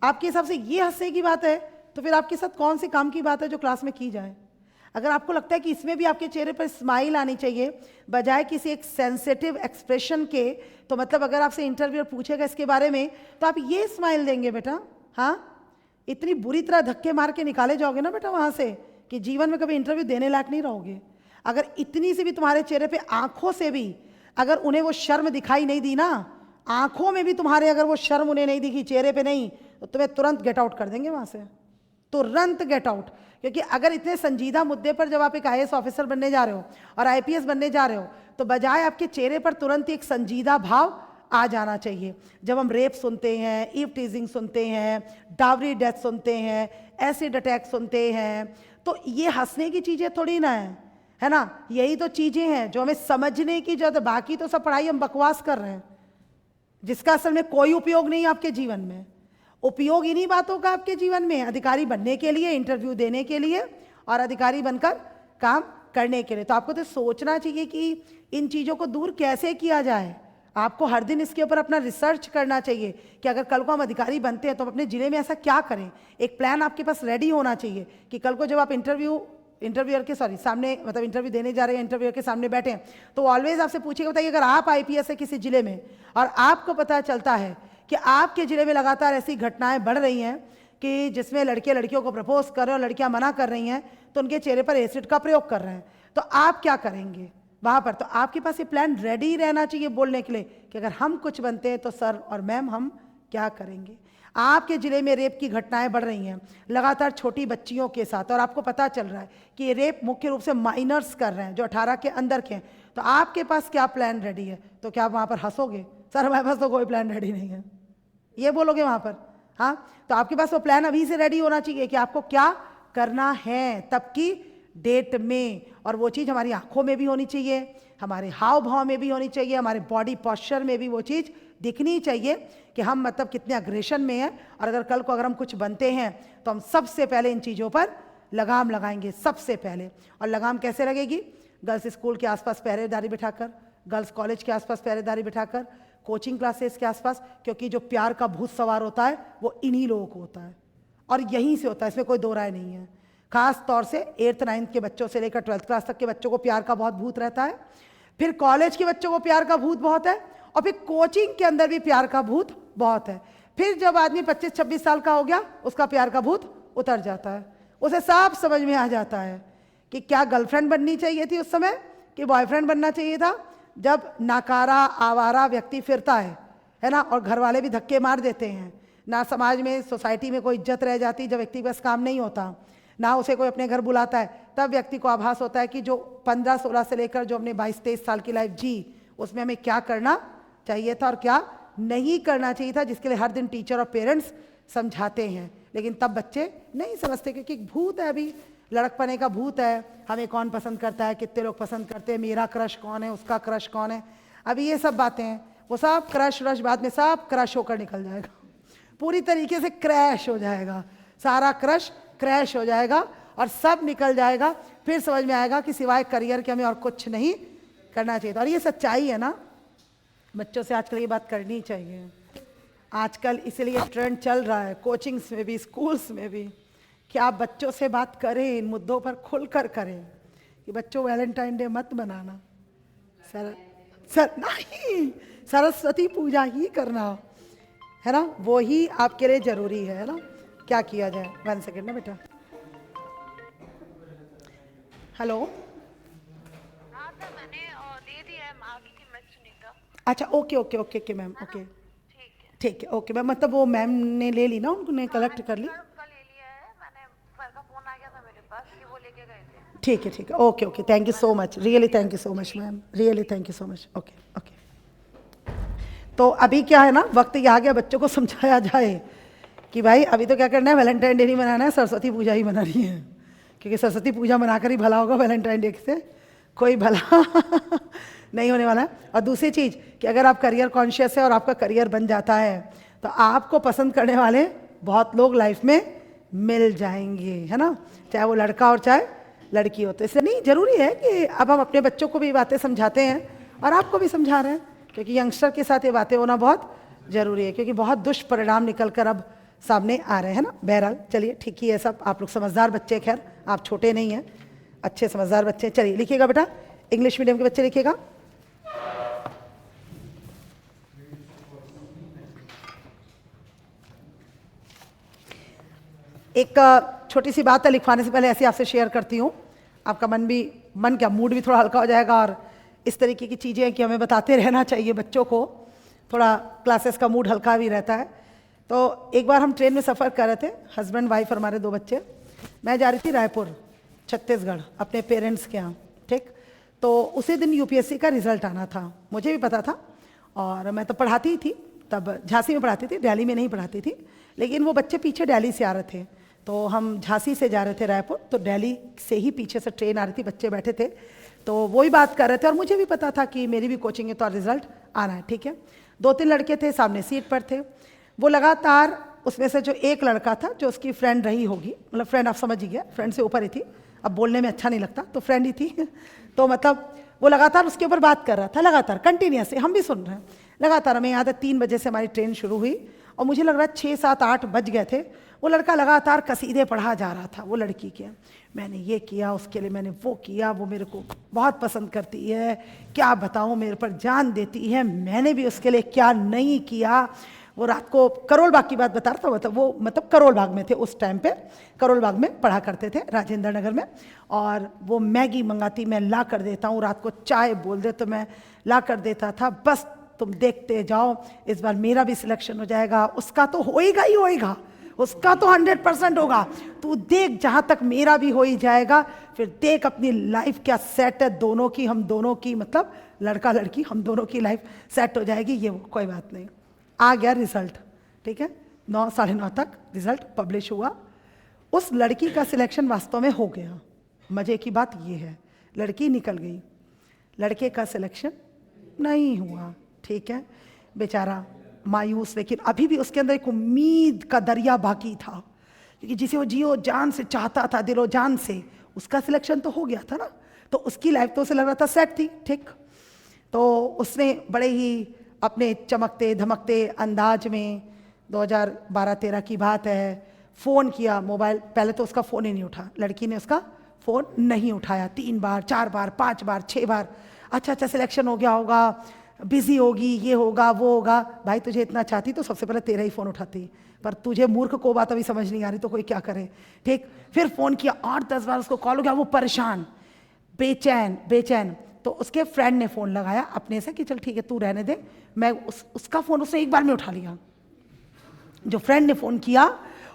आपके हिसाब से ये हंसने की बात है तो फिर आपके साथ कौन से काम की बात है जो क्लास में की जाए? अगर आपको लगता है कि इसमें भी आपके चेहरे पर स्माइल आनी चाहिए बजाय किसी एक सेंसिटिव एक्सप्रेशन के, तो मतलब अगर आपसे इंटरव्यूअर पूछेगा इसके बारे में तो आप ये स्माइल देंगे बेटा। हाँ, इतनी बुरी तरह धक्के मार के निकाले जाओगे ना बेटा वहाँ से कि जीवन में कभी इंटरव्यू देने लायक नहीं रहोगे। अगर इतनी सी भी तुम्हारे चेहरे पे आंखों से भी अगर उन्हें वो शर्म दिखाई नहीं दी ना, आंखों में भी तुम्हारे अगर वो शर्म उन्हें नहीं दिखी, चेहरे पे नहीं, तो तुम्हें तुरंत गेट आउट कर देंगे वहाँ से, तुरंत गेट आउट। क्योंकि अगर इतने संजीदा मुद्दे पर जब आप एक IAS ऑफिसर बनने जा रहे हो और IPS बनने जा रहे हो तो बजाय आपके चेहरे पर तुरंत एक संजीदा भाव आ जाना चाहिए। जब हम रेप सुनते हैं, ईव टीजिंग सुनते हैं, डावरी डेथ सुनते हैं, एसिड अटैक सुनते हैं, तो ये हंसने की चीज़ें थोड़ी ना है ना, यही तो चीज़ें हैं जो हमें समझने की जरूरत है। बाकी तो सब पढ़ाई हम बकवास कर रहे हैं जिसका असल में कोई उपयोग नहीं है आपके जीवन में। उपयोग इन्हीं बातों का आपके जीवन में, अधिकारी बनने के लिए, इंटरव्यू देने के लिए और अधिकारी बनकर काम करने के लिए। तो आपको तो सोचना चाहिए कि इन चीज़ों को दूर कैसे किया जाए। आपको हर दिन इसके ऊपर अपना रिसर्च करना चाहिए कि अगर कल को हम अधिकारी बनते हैं तो हम अपने ज़िले में ऐसा क्या करें। एक प्लान आपके पास रेडी होना चाहिए कि कल को जब आप इंटरव्यूअर के सामने, मतलब इंटरव्यू देने जा रहे हैं, इंटरव्यूअर के सामने बैठे हैं, तो ऑलवेज आपसे पूछेगा, बताइए अगर आप IPS है किसी ज़िले में और आपको पता चलता है कि आपके ज़िले में लगातार ऐसी घटनाएं बढ़ रही हैं कि जिसमें लड़के लड़कियों को प्रपोज कर रहे हैं और लड़कियां मना कर रही हैं, तो उनके चेहरे पर एसिड का प्रयोग कर रहे हैं, तो आप क्या करेंगे वहाँ पर? तो आपके पास ये प्लान रेडी रहना चाहिए बोलने के लिए कि अगर हम कुछ बनते हैं तो सर और मैम हम क्या करेंगे। आपके ज़िले में रेप की घटनाएं बढ़ रही हैं लगातार छोटी बच्चियों के साथ और आपको पता चल रहा है कि ये रेप मुख्य रूप से माइनर्स कर रहे हैं जो 18 के अंदर के हैं, तो आपके पास क्या प्लान रेडी है? तो क्या आप वहाँ पर हंसोगे, सर हमारे पास तो कोई प्लान रेडी नहीं है, ये बोलोगे वहाँ पर? हाँ, तो आपके पास वो प्लान अभी से रेडी होना चाहिए कि आपको क्या करना है तब की डेट में। और वो चीज़ हमारी आंखों में भी होनी चाहिए, हमारे हाव भाव में भी होनी चाहिए, हमारे बॉडी पॉस्चर में भी वो चीज़ दिखनी चाहिए कि हम मतलब कितने अग्रेशन में हैं। और अगर कल को अगर हम कुछ बनते हैं तो हम सबसे पहले इन चीज़ों पर लगाम लगाएंगे, सबसे पहले। और लगाम कैसे लगेगी? गर्ल्स स्कूल के आसपास पहरेदारी बिठाकर, गर्ल्स कॉलेज के आसपास पहरेदारी बिठाकर, कोचिंग क्लासेस के आसपास, क्योंकि जो प्यार का भूत सवार होता है वो इन्हीं लोगों को होता है और यहीं से होता है, इसमें कोई दो राय नहीं है। खास तौर से 8th 9th के बच्चों से लेकर 12th क्लास तक के बच्चों को प्यार का बहुत भूत रहता है, फिर कॉलेज के बच्चों को प्यार का भूत बहुत है, और फिर कोचिंग के अंदर भी प्यार का भूत बहुत है। फिर जब आदमी 25-26 साल का हो गया उसका प्यार का भूत उतर जाता है, उसे साफ समझ में आ जाता है कि क्या गर्लफ्रेंड बननी चाहिए थी उस समय कि बॉयफ्रेंड बनना चाहिए था। जब नाकारा आवारा व्यक्ति फिरता है ना, और घर वाले भी धक्के मार देते हैं, ना समाज में सोसाइटी में कोई इज्जत रह जाती, जब व्यक्ति के पास काम नहीं होता, ना उसे कोई अपने घर बुलाता है, तब व्यक्ति को आभास होता है कि जो 15-16 से लेकर जो हमने 22-23 साल की लाइफ जी उसमें हमें क्या करना चाहिए था और क्या नहीं करना चाहिए था, जिसके लिए हर दिन टीचर और पेरेंट्स समझाते हैं। लेकिन तब बच्चे नहीं समझते क्योंकि भूत है, अभी लड़कपने का भूत है, हमें कौन पसंद करता है, कितने लोग पसंद करते हैं, मेरा क्रश कौन है, उसका क्रश कौन है, अभी ये सब बातें हैं। वो सब क्रश रश बाद में सब क्रश होकर निकल जाएगा, पूरी तरीके से क्रैश हो जाएगा, सारा क्रश क्रैश हो जाएगा और सब निकल जाएगा। फिर समझ में आएगा कि सिवाय करियर के हमें और कुछ नहीं करना चाहिए। और ये सच्चाई है ना, बच्चों से आजकल ये बात करनी चाहिए। आजकल इसलिए ट्रेंड चल रहा है कोचिंग्स में भी, स्कूल्स में भी, कि आप बच्चों से बात करें, इन मुद्दों पर खुलकर करें कि बच्चों वैलेंटाइन डे मत बनाना, नहीं, सरस्वती पूजा ही करना है ना, वो ही आपके लिए जरूरी है ना। क्या किया जाए? 1 सेकेंड ना बेटा। हेलो, हाँ सर, मैंने दे दिया है आगे की मैच का। अच्छा ओके मैम, ओके ठीक है ओके मैम, मतलब वो मैम ने ले ली ना, उन्होंने कलेक्ट कर ली। उनका ले लिया है मैंने, सर का फोन आ गया था मेरे पास कि वो लेके गए थे। ठीक है okay thank you so much, really thank you so much ma'am, really thank you so much. Okay तो अभी क्या है ना, वक्त ये आ गया बच्चों को समझाया जाए कि भाई अभी तो क्या करना है, वैलेंटाइन डे नहीं मनाना है, सरस्वती पूजा ही मनानी है, क्योंकि सरस्वती पूजा मनाकर ही भला होगा, वैलेंटाइन डे से कोई भला नहीं होने वाला है। और दूसरी चीज़ कि अगर आप करियर कॉन्शियस है और आपका करियर बन जाता है तो आपको पसंद करने वाले बहुत लोग लाइफ में मिल जाएंगे, है ना, चाहे वो लड़का और चाहे लड़की हो। तो इसलिए नहीं जरूरी है कि अब हम अपने बच्चों को भी बातें समझाते हैं और आपको भी समझा रहे हैं, क्योंकि यंगस्टर के साथ ये बातें होना बहुत जरूरी है, क्योंकि बहुत दुष्परिणाम निकल कर अब सामने आ रहे हैं ना। बहरहाल चलिए ठीक ही है सब, आप लोग समझदार बच्चे, खैर आप छोटे नहीं हैं, अच्छे समझदार बच्चे। चलिए लिखिएगा बेटा, इंग्लिश मीडियम के बच्चे लिखिएगा। एक छोटी सी बात है लिखवाने से पहले ऐसे आपसे शेयर करती हूँ, आपका मन क्या मूड भी थोड़ा हल्का हो जाएगा, और इस तरीके की चीज़ें कि हमें बताते रहना चाहिए बच्चों को, थोड़ा क्लासेस का मूड हल्का भी रहता है। तो एक बार हम ट्रेन में सफ़र कर रहे थे, हस्बैंड वाइफ और हमारे 2 बच्चे। मैं जा रही थी रायपुर छत्तीसगढ़ अपने पेरेंट्स के यहाँ, ठीक। तो उसी दिन यूपीएससी का रिजल्ट आना था, मुझे भी पता था, और मैं तो पढ़ाती ही थी, तब झांसी में पढ़ाती थी, दिल्ली में नहीं पढ़ाती थी। लेकिन वो बच्चे पीछे दिल्ली से आ रहे थे, तो हम झांसी से जा रहे थे रायपुर, तो दिल्ली से ही पीछे से ट्रेन आ रही थी, बच्चे बैठे थे, तो वही बात कर रहे थे, और मुझे भी पता था कि मेरी भी कोचिंग है तो रिजल्ट आना है, ठीक है। 2-3 लड़के थे सामने सीट पर थे, वो लगातार उसमें से जो एक लड़का था जो उसकी फ्रेंड रही होगी, मतलब फ्रेंड आप समझ ही गया, फ्रेंड से ऊपर ही थी, अब बोलने में अच्छा नहीं लगता, तो फ्रेंड ही थी तो मतलब वो लगातार उसके ऊपर बात कर रहा था, लगातार कंटिन्यूसली, हम भी सुन रहे हैं लगातार। हमें याद है 3 बजे से हमारी ट्रेन शुरू हुई और मुझे लग रहा है 6, 7, 8 बज गए थे। वो लड़का लगातार कसीदे पढ़ा जा रहा था वो लड़की के, मैंने ये किया उसके लिए, मैंने वो किया, वो मेरे को बहुत पसंद करती है, क्या बताऊँ मेरे पर जान देती है, मैंने भी उसके लिए क्या नहीं किया। वो रात को करोल बाग की बात बता रहा था, मतलब करोल बाग में थे उस टाइम पे, करोल बाग में पढ़ा करते थे राजेंद्र नगर में, और वो मैगी मंगाती, मैं ला कर देता हूँ, रात को चाय बोल दे तो मैं ला कर देता था, बस तुम देखते जाओ, इस बार मेरा भी सिलेक्शन हो जाएगा, उसका तो होएगा ही होएगा, उसका तो 100% होगा, तू देख जहाँ तक मेरा भी हो ही जाएगा, फिर देख अपनी लाइफ क्या सेट है दोनों की, हम दोनों की, मतलब लड़का लड़की हम दोनों की लाइफ सेट हो जाएगी। ये वो कोई बात नहीं, आ गया रिजल्ट, ठीक है, 9, 9:30 तक रिजल्ट पब्लिश हुआ। उस लड़की का सिलेक्शन वास्तव में हो गया। मजे की बात ये है, लड़की निकल गई, लड़के का सिलेक्शन नहीं हुआ, ठीक है, बेचारा मायूस, लेकिन अभी भी उसके अंदर एक उम्मीद का दरिया बाकी था, क्योंकि जिसे वो जियो जान से चाहता था, दिलो जान से, उसका सिलेक्शन तो हो गया था ना, तो उसकी लाइफ तो उसे लग रहा था सेट थी, ठीक। तो उसने बड़े ही अपने चमकते धमकते अंदाज में, 2012-13 की बात है, फ़ोन किया, मोबाइल, पहले तो उसका फ़ोन ही नहीं उठा, लड़की ने उसका फ़ोन नहीं उठाया, 3 बार 4 बार 5 बार 6 बार, अच्छा सिलेक्शन हो गया होगा, बिजी होगी, ये होगा वो होगा। भाई तुझे इतना चाहती तो सबसे पहले तेरा ही फ़ोन उठाती, पर तुझे मूर्ख को बात अभी समझ नहीं आ रही तो कोई क्या करे, ठीक। फिर फ़ोन किया 8-10 बार, उसको कॉल हो गया, वो परेशान, बेचैन। तो उसके फ्रेंड ने फ़ोन लगाया अपने से कि चल ठीक है तू रहने दे, मैं उसका फ़ोन उसने एक बार में उठा लिया, जो फ्रेंड ने फ़ोन किया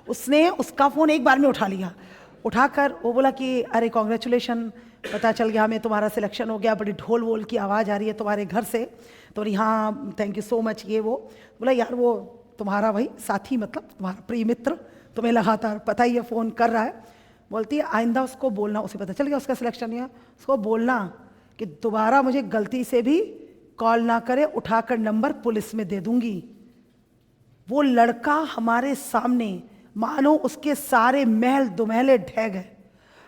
उसने उसका फ़ोन एक बार में उठा लिया, उठाकर वो बोला कि अरे कॉन्ग्रेचुलेशन, पता चल गया हमें तुम्हारा सिलेक्शन हो गया, बड़ी ढोल वोल की आवाज़ आ रही है तुम्हारे घर से, तो हाँ थैंक यू सो मच, ये वो। बोला यार वो तुम्हारा भाई साथी, मतलब तुम्हारा प्रिय मित्र तुम्हें लगातार पता ही है फ़ोन कर रहा है। बोलती है आइंदा उसको बोलना, उसे पता चल गया उसका सिलेक्शन नहीं है, उसको बोलना कि दोबारा मुझे गलती से भी कॉल ना करे, उठाकर नंबर पुलिस में दे दूंगी। वो लड़का हमारे सामने मानो उसके सारे महल दुमहले ढह गए,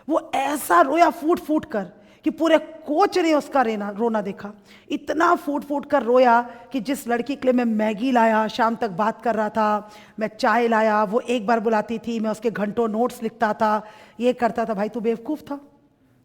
वो ऐसा रोया फूट फूट कर कि पूरे कोच ने उसका रोना देखा, इतना फूट फूट कर रोया कि जिस लड़की के लिए मैं मैगी लाया, शाम तक बात कर रहा था, मैं चाय लाया, वो एक बार बुलाती थी, मैं उसके घंटों नोट्स लिखता था, ये करता था, भाई तू बेवकूफ़ था,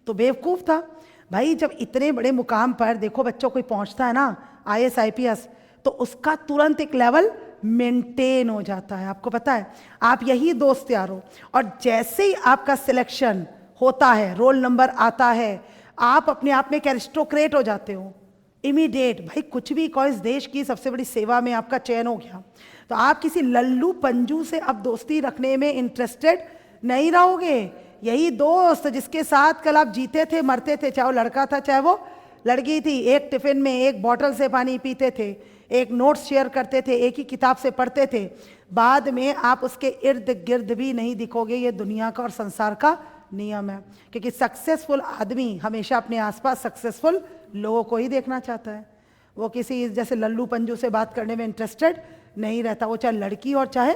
तो बेवकूफ़ था भाई। जब इतने बड़े मुकाम पर देखो बच्चों कोई पहुंचता है ना, IAS IPS, तो उसका तुरंत एक लेवल मेंटेन हो जाता है। आपको पता है, आप यही दोस्त यार हो, और जैसे ही आपका सिलेक्शन होता है, रोल नंबर आता है, आप अपने आप में एक एरिस्टोक्रेट हो जाते हो इमीडिएट। भाई कुछ भी कहो, इस देश की सबसे बड़ी सेवा में आपका चयन हो गया, तो आप किसी लल्लू पंजू से अब दोस्ती रखने में इंटरेस्टेड नहीं रहोगे। यही दोस्त जिसके साथ कल आप जीते थे मरते थे, चाहे वो लड़का था चाहे वो लड़की थी, एक टिफिन में एक बॉटल से पानी पीते थे, एक नोट्स शेयर करते थे, एक ही किताब से पढ़ते थे, बाद में आप उसके इर्द गिर्द भी नहीं दिखोगे। ये दुनिया का और संसार का नियम है, क्योंकि सक्सेसफुल आदमी हमेशा अपने आसपास सक्सेसफुल लोगों को ही देखना चाहता है। वो किसी जैसे लल्लू पंजू से बात करने में इंटरेस्टेड नहीं रहता, वो चाहे लड़की और चाहे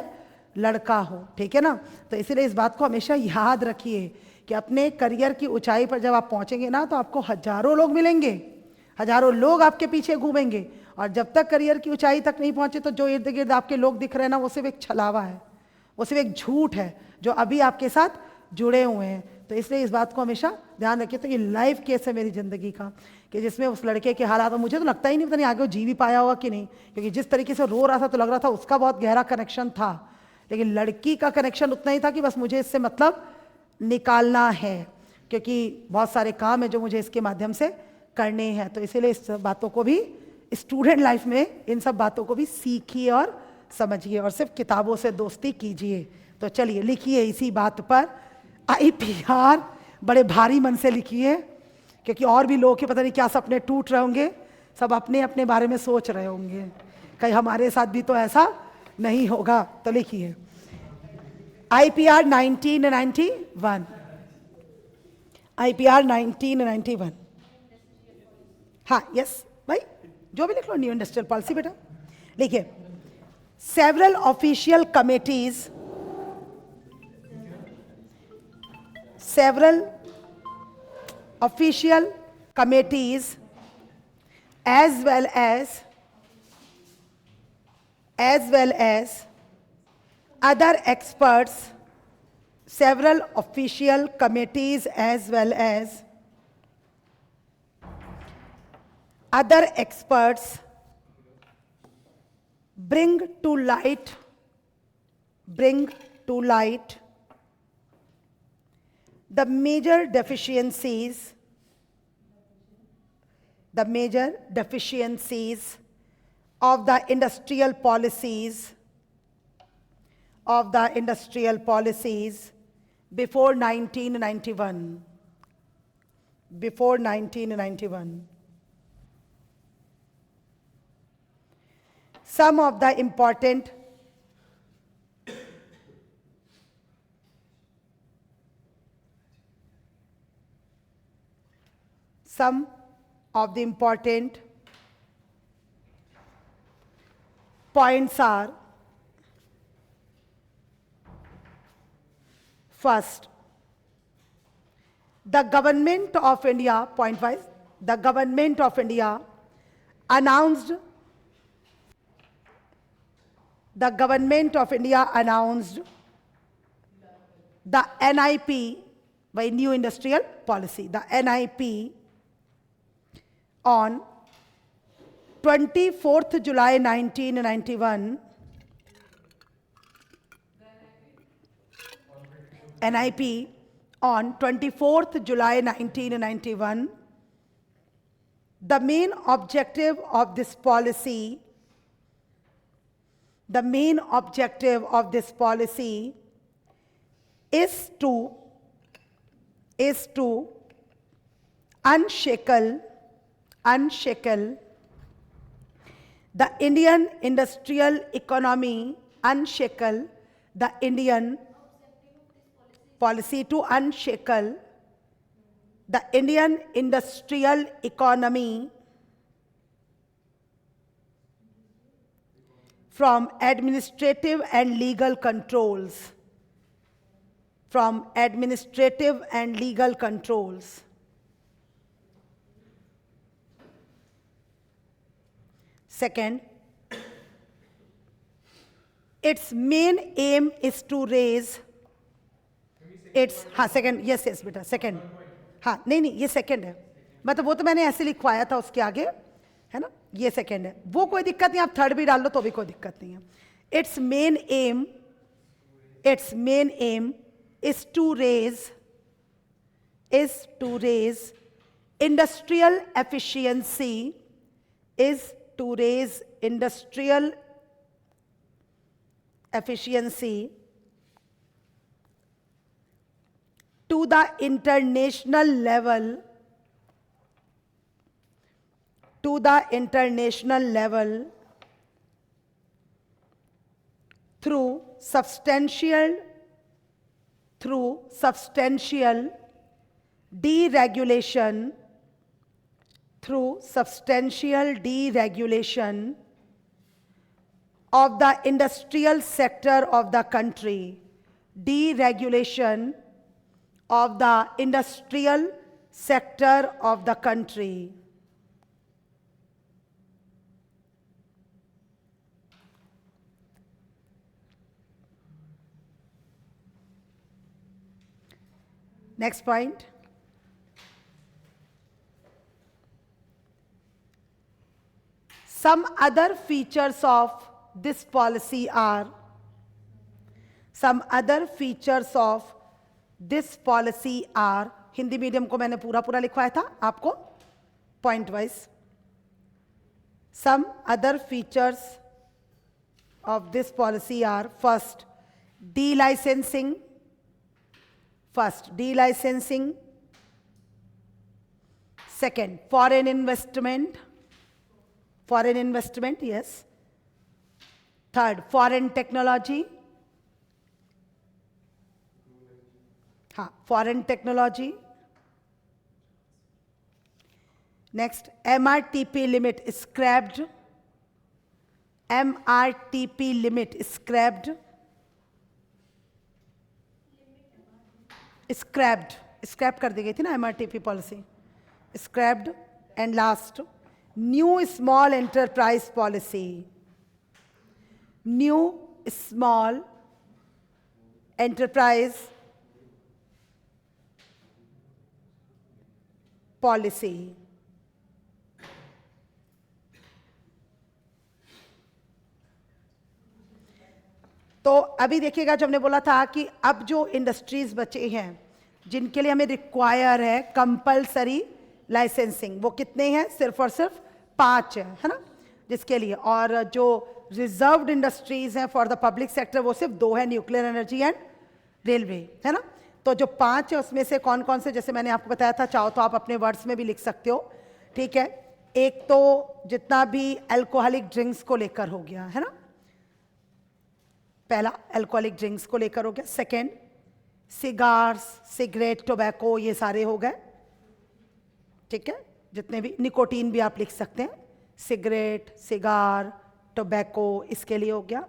लड़का हो, ठीक है ना। तो इसीलिए इस बात को हमेशा याद रखिए कि अपने करियर की ऊंचाई पर जब आप पहुंचेंगे ना, तो आपको हजारों लोग मिलेंगे, हजारों लोग आपके पीछे घूमेंगे, और जब तक करियर की ऊंचाई तक नहीं पहुंचे तो जो इर्द गिर्द आपके लोग दिख रहे हैं ना, वो सिर्फ एक छलावा है, वो सिर्फ एक झूठ है जो अभी आपके साथ जुड़े हुए हैं। तो इसलिए इस बात को हमेशा ध्यान रखिए। तो ये लाइव केस है मेरी ज़िंदगी का, कि जिसमें उस लड़के के हालात, मुझे तो लगता ही नहीं, पता नहीं आगे वो जी भी पाया होगा कि नहीं, क्योंकि जिस तरीके से रो रहा था तो लग रहा था उसका बहुत गहरा कनेक्शन था, लेकिन लड़की का कनेक्शन उतना ही था कि बस मुझे इससे मतलब निकालना है, क्योंकि बहुत सारे काम है जो मुझे इसके माध्यम से करने हैं। तो इसीलिए इस बातों को भी स्टूडेंट लाइफ में, इन सब बातों को भी सीखिए और समझिए, और सिर्फ किताबों से दोस्ती कीजिए। तो चलिए लिखिए इसी बात पर IPR, बड़े भारी मन से लिखिए, क्योंकि और भी लोग के पता नहीं क्या सपने टूट रहे होंगे, सब अपने अपने बारे में सोच रहे होंगे, कहीं हमारे साथ भी तो ऐसा नहीं होगा। तो लिखिए IPR 1991, IPR 1991। हाँ, यस भाई, जो भी लिख लो, न्यू इंडस्ट्रियल पॉलिसी बेटा लिखिए। Several official committees, several official committees as well as other experts, several official committees as well as other experts bring to light the major deficiencies of the industrial policies before 1991. Some of the important points are: first, the government of India, point wise, the government of India announced the NIP, by New Industrial Policy, the NIP, on 24th July 1991. NIP on 24th July 1991. The main objective of this policy is to unshackle the Indian industrial economy, policy to unshackle the Indian industrial economy from administrative and legal controls. Second, its main aim is to raise its, हाँ second, yes yes बेटा second, हाँ नहीं ये second है, मतलब वो तो मैंने ऐसे लिखवाया था उसके आगे, है ना, ये सेकंड है, वो कोई दिक्कत नहीं, आप थर्ड भी डाल लो तो भी कोई दिक्कत नहीं है। its main aim is to raise industrial efficiency, to the international level through substantial deregulation of the industrial sector of the country. Deregulation of the industrial sector of the country. Next point. Some other features of this policy are, some other features of this policy are, Hindi medium को मैंने पूरा पूरा लिखवाया था आपको point wise. Some other features of this policy are, first, delicensing. First, delicensing. Second, foreign investment. Foreign investment, yes. Third, foreign technology. Foreign technology. Next, MRTP limit is scrapped. MRTP limit is scrapped. Scrapped. Scrapped कर दी गई थी ना MRTP policy. Scrapped. And last, new small enterprise policy. New small enterprise policy. तो अभी देखिएगा, जो हमने बोला था कि अब जो इंडस्ट्रीज बचे हैं जिनके लिए हमें रिक्वायर है कंपलसरी लाइसेंसिंग, वो कितने हैं? सिर्फ और सिर्फ 5 है ना जिसके लिए. और जो रिजर्व्ड इंडस्ट्रीज हैं फॉर द पब्लिक सेक्टर वो सिर्फ 2 है, न्यूक्लियर एनर्जी एंड रेलवे, है ना. तो जो 5 है उसमें से कौन कौन से, जैसे मैंने आपको बताया था, चाहो तो आप अपने वर्ड्स में भी लिख सकते हो, ठीक है. एक तो जितना भी अल्कोहलिक ड्रिंक्स को लेकर हो गया, है ना, पहला अल्कोहलिक ड्रिंक्स को लेकर हो गया. सेकेंड, सिगार्स, सिगरेट, टोबैको, ये सारे हो गए, ठीक है. जितने भी, निकोटीन भी आप लिख सकते हैं, सिगरेट, सिगार, टोबैको, इसके लिए हो गया.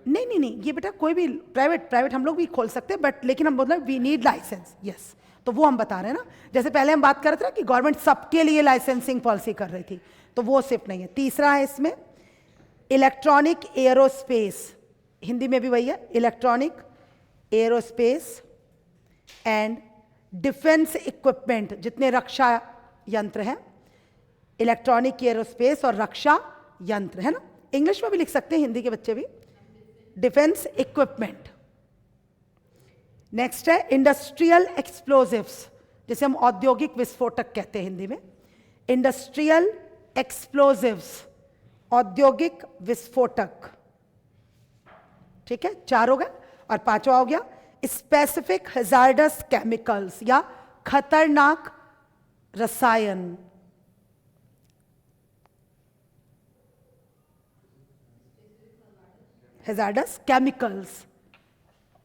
नहीं नहीं नहीं, ये बेटा कोई भी प्राइवेट हम लोग भी खोल सकते हैं, बट लेकिन हम बोल रहे हैं वी नीड लाइसेंस. यस, तो वो हम बता रहे हैं ना. जैसे पहले हम बात कर रहे थे कि गवर्नमेंट सबके लिए लाइसेंसिंग पॉलिसी कर रही थी, तो वो सिर्फ नहीं है. तीसरा है इसमें इलेक्ट्रॉनिक एरोस्पेस, हिंदी में भी वही है, electronic aerospace and defence equipment, जितने रक्षा यंत्र हैं, इलेक्ट्रॉनिक एरोस्पेस और रक्षा यंत्र, है ना. इंग्लिश में भी लिख सकते हैं हिंदी के बच्चे भी, डिफेंस इक्विपमेंट. नेक्स्ट है इंडस्ट्रियल एक्सप्लोजिव्स, जिसे हम औद्योगिक विस्फोटक कहते हैं हिंदी में. इंडस्ट्रियल एक्सप्लोजिव्स, औद्योगिक विस्फोटक, ठीक है. 4 हो गए. और 5वां हो गया स्पेसिफिक हैजार्डस केमिकल्स, या खतरनाक रसायन. हैजार्डस केमिकल्स,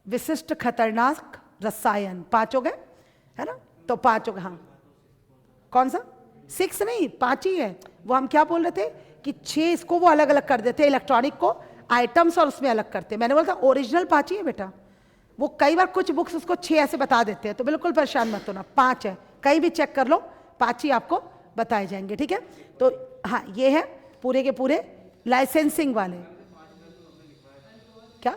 विशिष्ट खतरनाक रसायन. 5 हो गए, है ना. तो 5 हो गए. हाँ, कौन सा? 6 नहीं, 5 ही है. वो हम क्या बोल रहे थे कि 6 इसको वो अलग अलग कर देते, इलेक्ट्रॉनिक को आइटम्स और उसमें अलग करते. मैंने बोला था ओरिजिनल 5 ही है बेटा. वो कई बार कुछ बुक्स उसको 6 ऐसे बता देते हैं, तो बिल्कुल परेशान मत होना, 5 है. कहीं भी चेक कर लो, 5 ही आपको बताए जाएंगे, ठीक है. तो हाँ, ये है पूरे के पूरे लाइसेंसिंग वाले. क्या?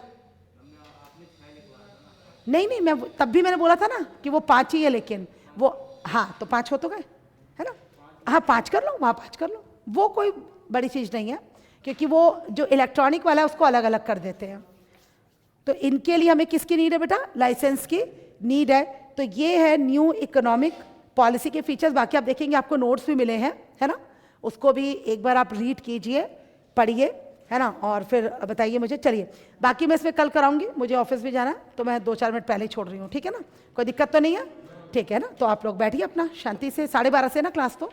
नहीं नहीं, मैं तब भी मैंने बोला था ना कि वो 5 ही है, लेकिन वो, हाँ, तो 5 हो तो गए, है ना. हाँ, 5 कर लो, वहाँ 5 कर लो, वो कोई बड़ी चीज़ नहीं है, क्योंकि वो जो इलेक्ट्रॉनिक वाला है उसको अलग अलग कर देते हैं. तो इनके लिए हमें किसकी नीड है बेटा? लाइसेंस की नीड है. तो ये है न्यू इकोनॉमिक पॉलिसी के फीचर्स. बाकी आप देखेंगे आपको नोट्स भी मिले हैं, है ना, उसको भी एक बार आप रीड कीजिए, पढ़िए, है ना, और फिर बताइए मुझे. चलिए, बाकी मैं इसमें कल कराऊंगी, मुझे ऑफिस भी जाना है, तो मैं 2-4 मिनट पहले ही छोड़ रही हूँ, ठीक है ना. कोई दिक्कत तो नहीं है? ठीक है ना. तो आप लोग बैठिए अपना शांति से, 12:30 से ना क्लास, तो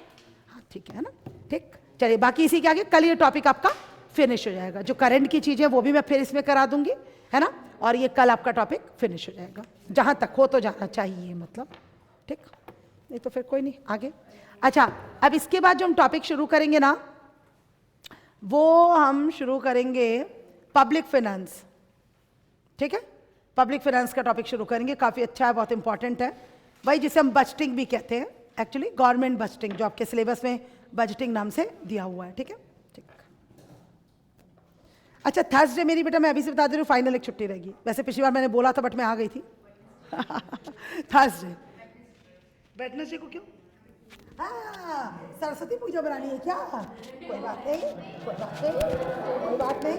हाँ ठीक है ना. ठीक, चलिए, बाकी इसी के आगे कल ये टॉपिक आपका फिनिश हो जाएगा. जो करंट की चीज़ें वो भी मैं फिर इसमें करा दूंगी, है ना, और ये कल आपका टॉपिक फिनिश हो जाएगा. जहाँ तक हो तो जाना चाहिए, मतलब, ठीक, नहीं तो फिर कोई नहीं आगे. अच्छा, अब इसके बाद जो हम टॉपिक शुरू करेंगे ना, वो हम शुरू करेंगे पब्लिक फाइनेंस, ठीक है? पब्लिक फाइनेंस का टॉपिक शुरू करेंगे, काफ़ी अच्छा है, बहुत इंपॉर्टेंट है, वही जिसे हम बजटिंग भी कहते हैं, एक्चुअली गवर्नमेंट बजटिंग, जो आपके सिलेबस में बजटिंग नाम से दिया हुआ है, ठीक है? ठीक। अच्छा, थर्सडे मेरी बेटा, मैं अभी से बता दे रही हूँ, फाइनल एक छुट्टी रहेगी। वैसे पिछली बार मैंने बोला था बट मैं आ गई थी। थर्सडे, वेडनेसडे को क्यों? हाँ, सरस्वती पूजा बनानी है क्या? कोई बात नहीं, कोई बात नहीं, कोई बात नहीं।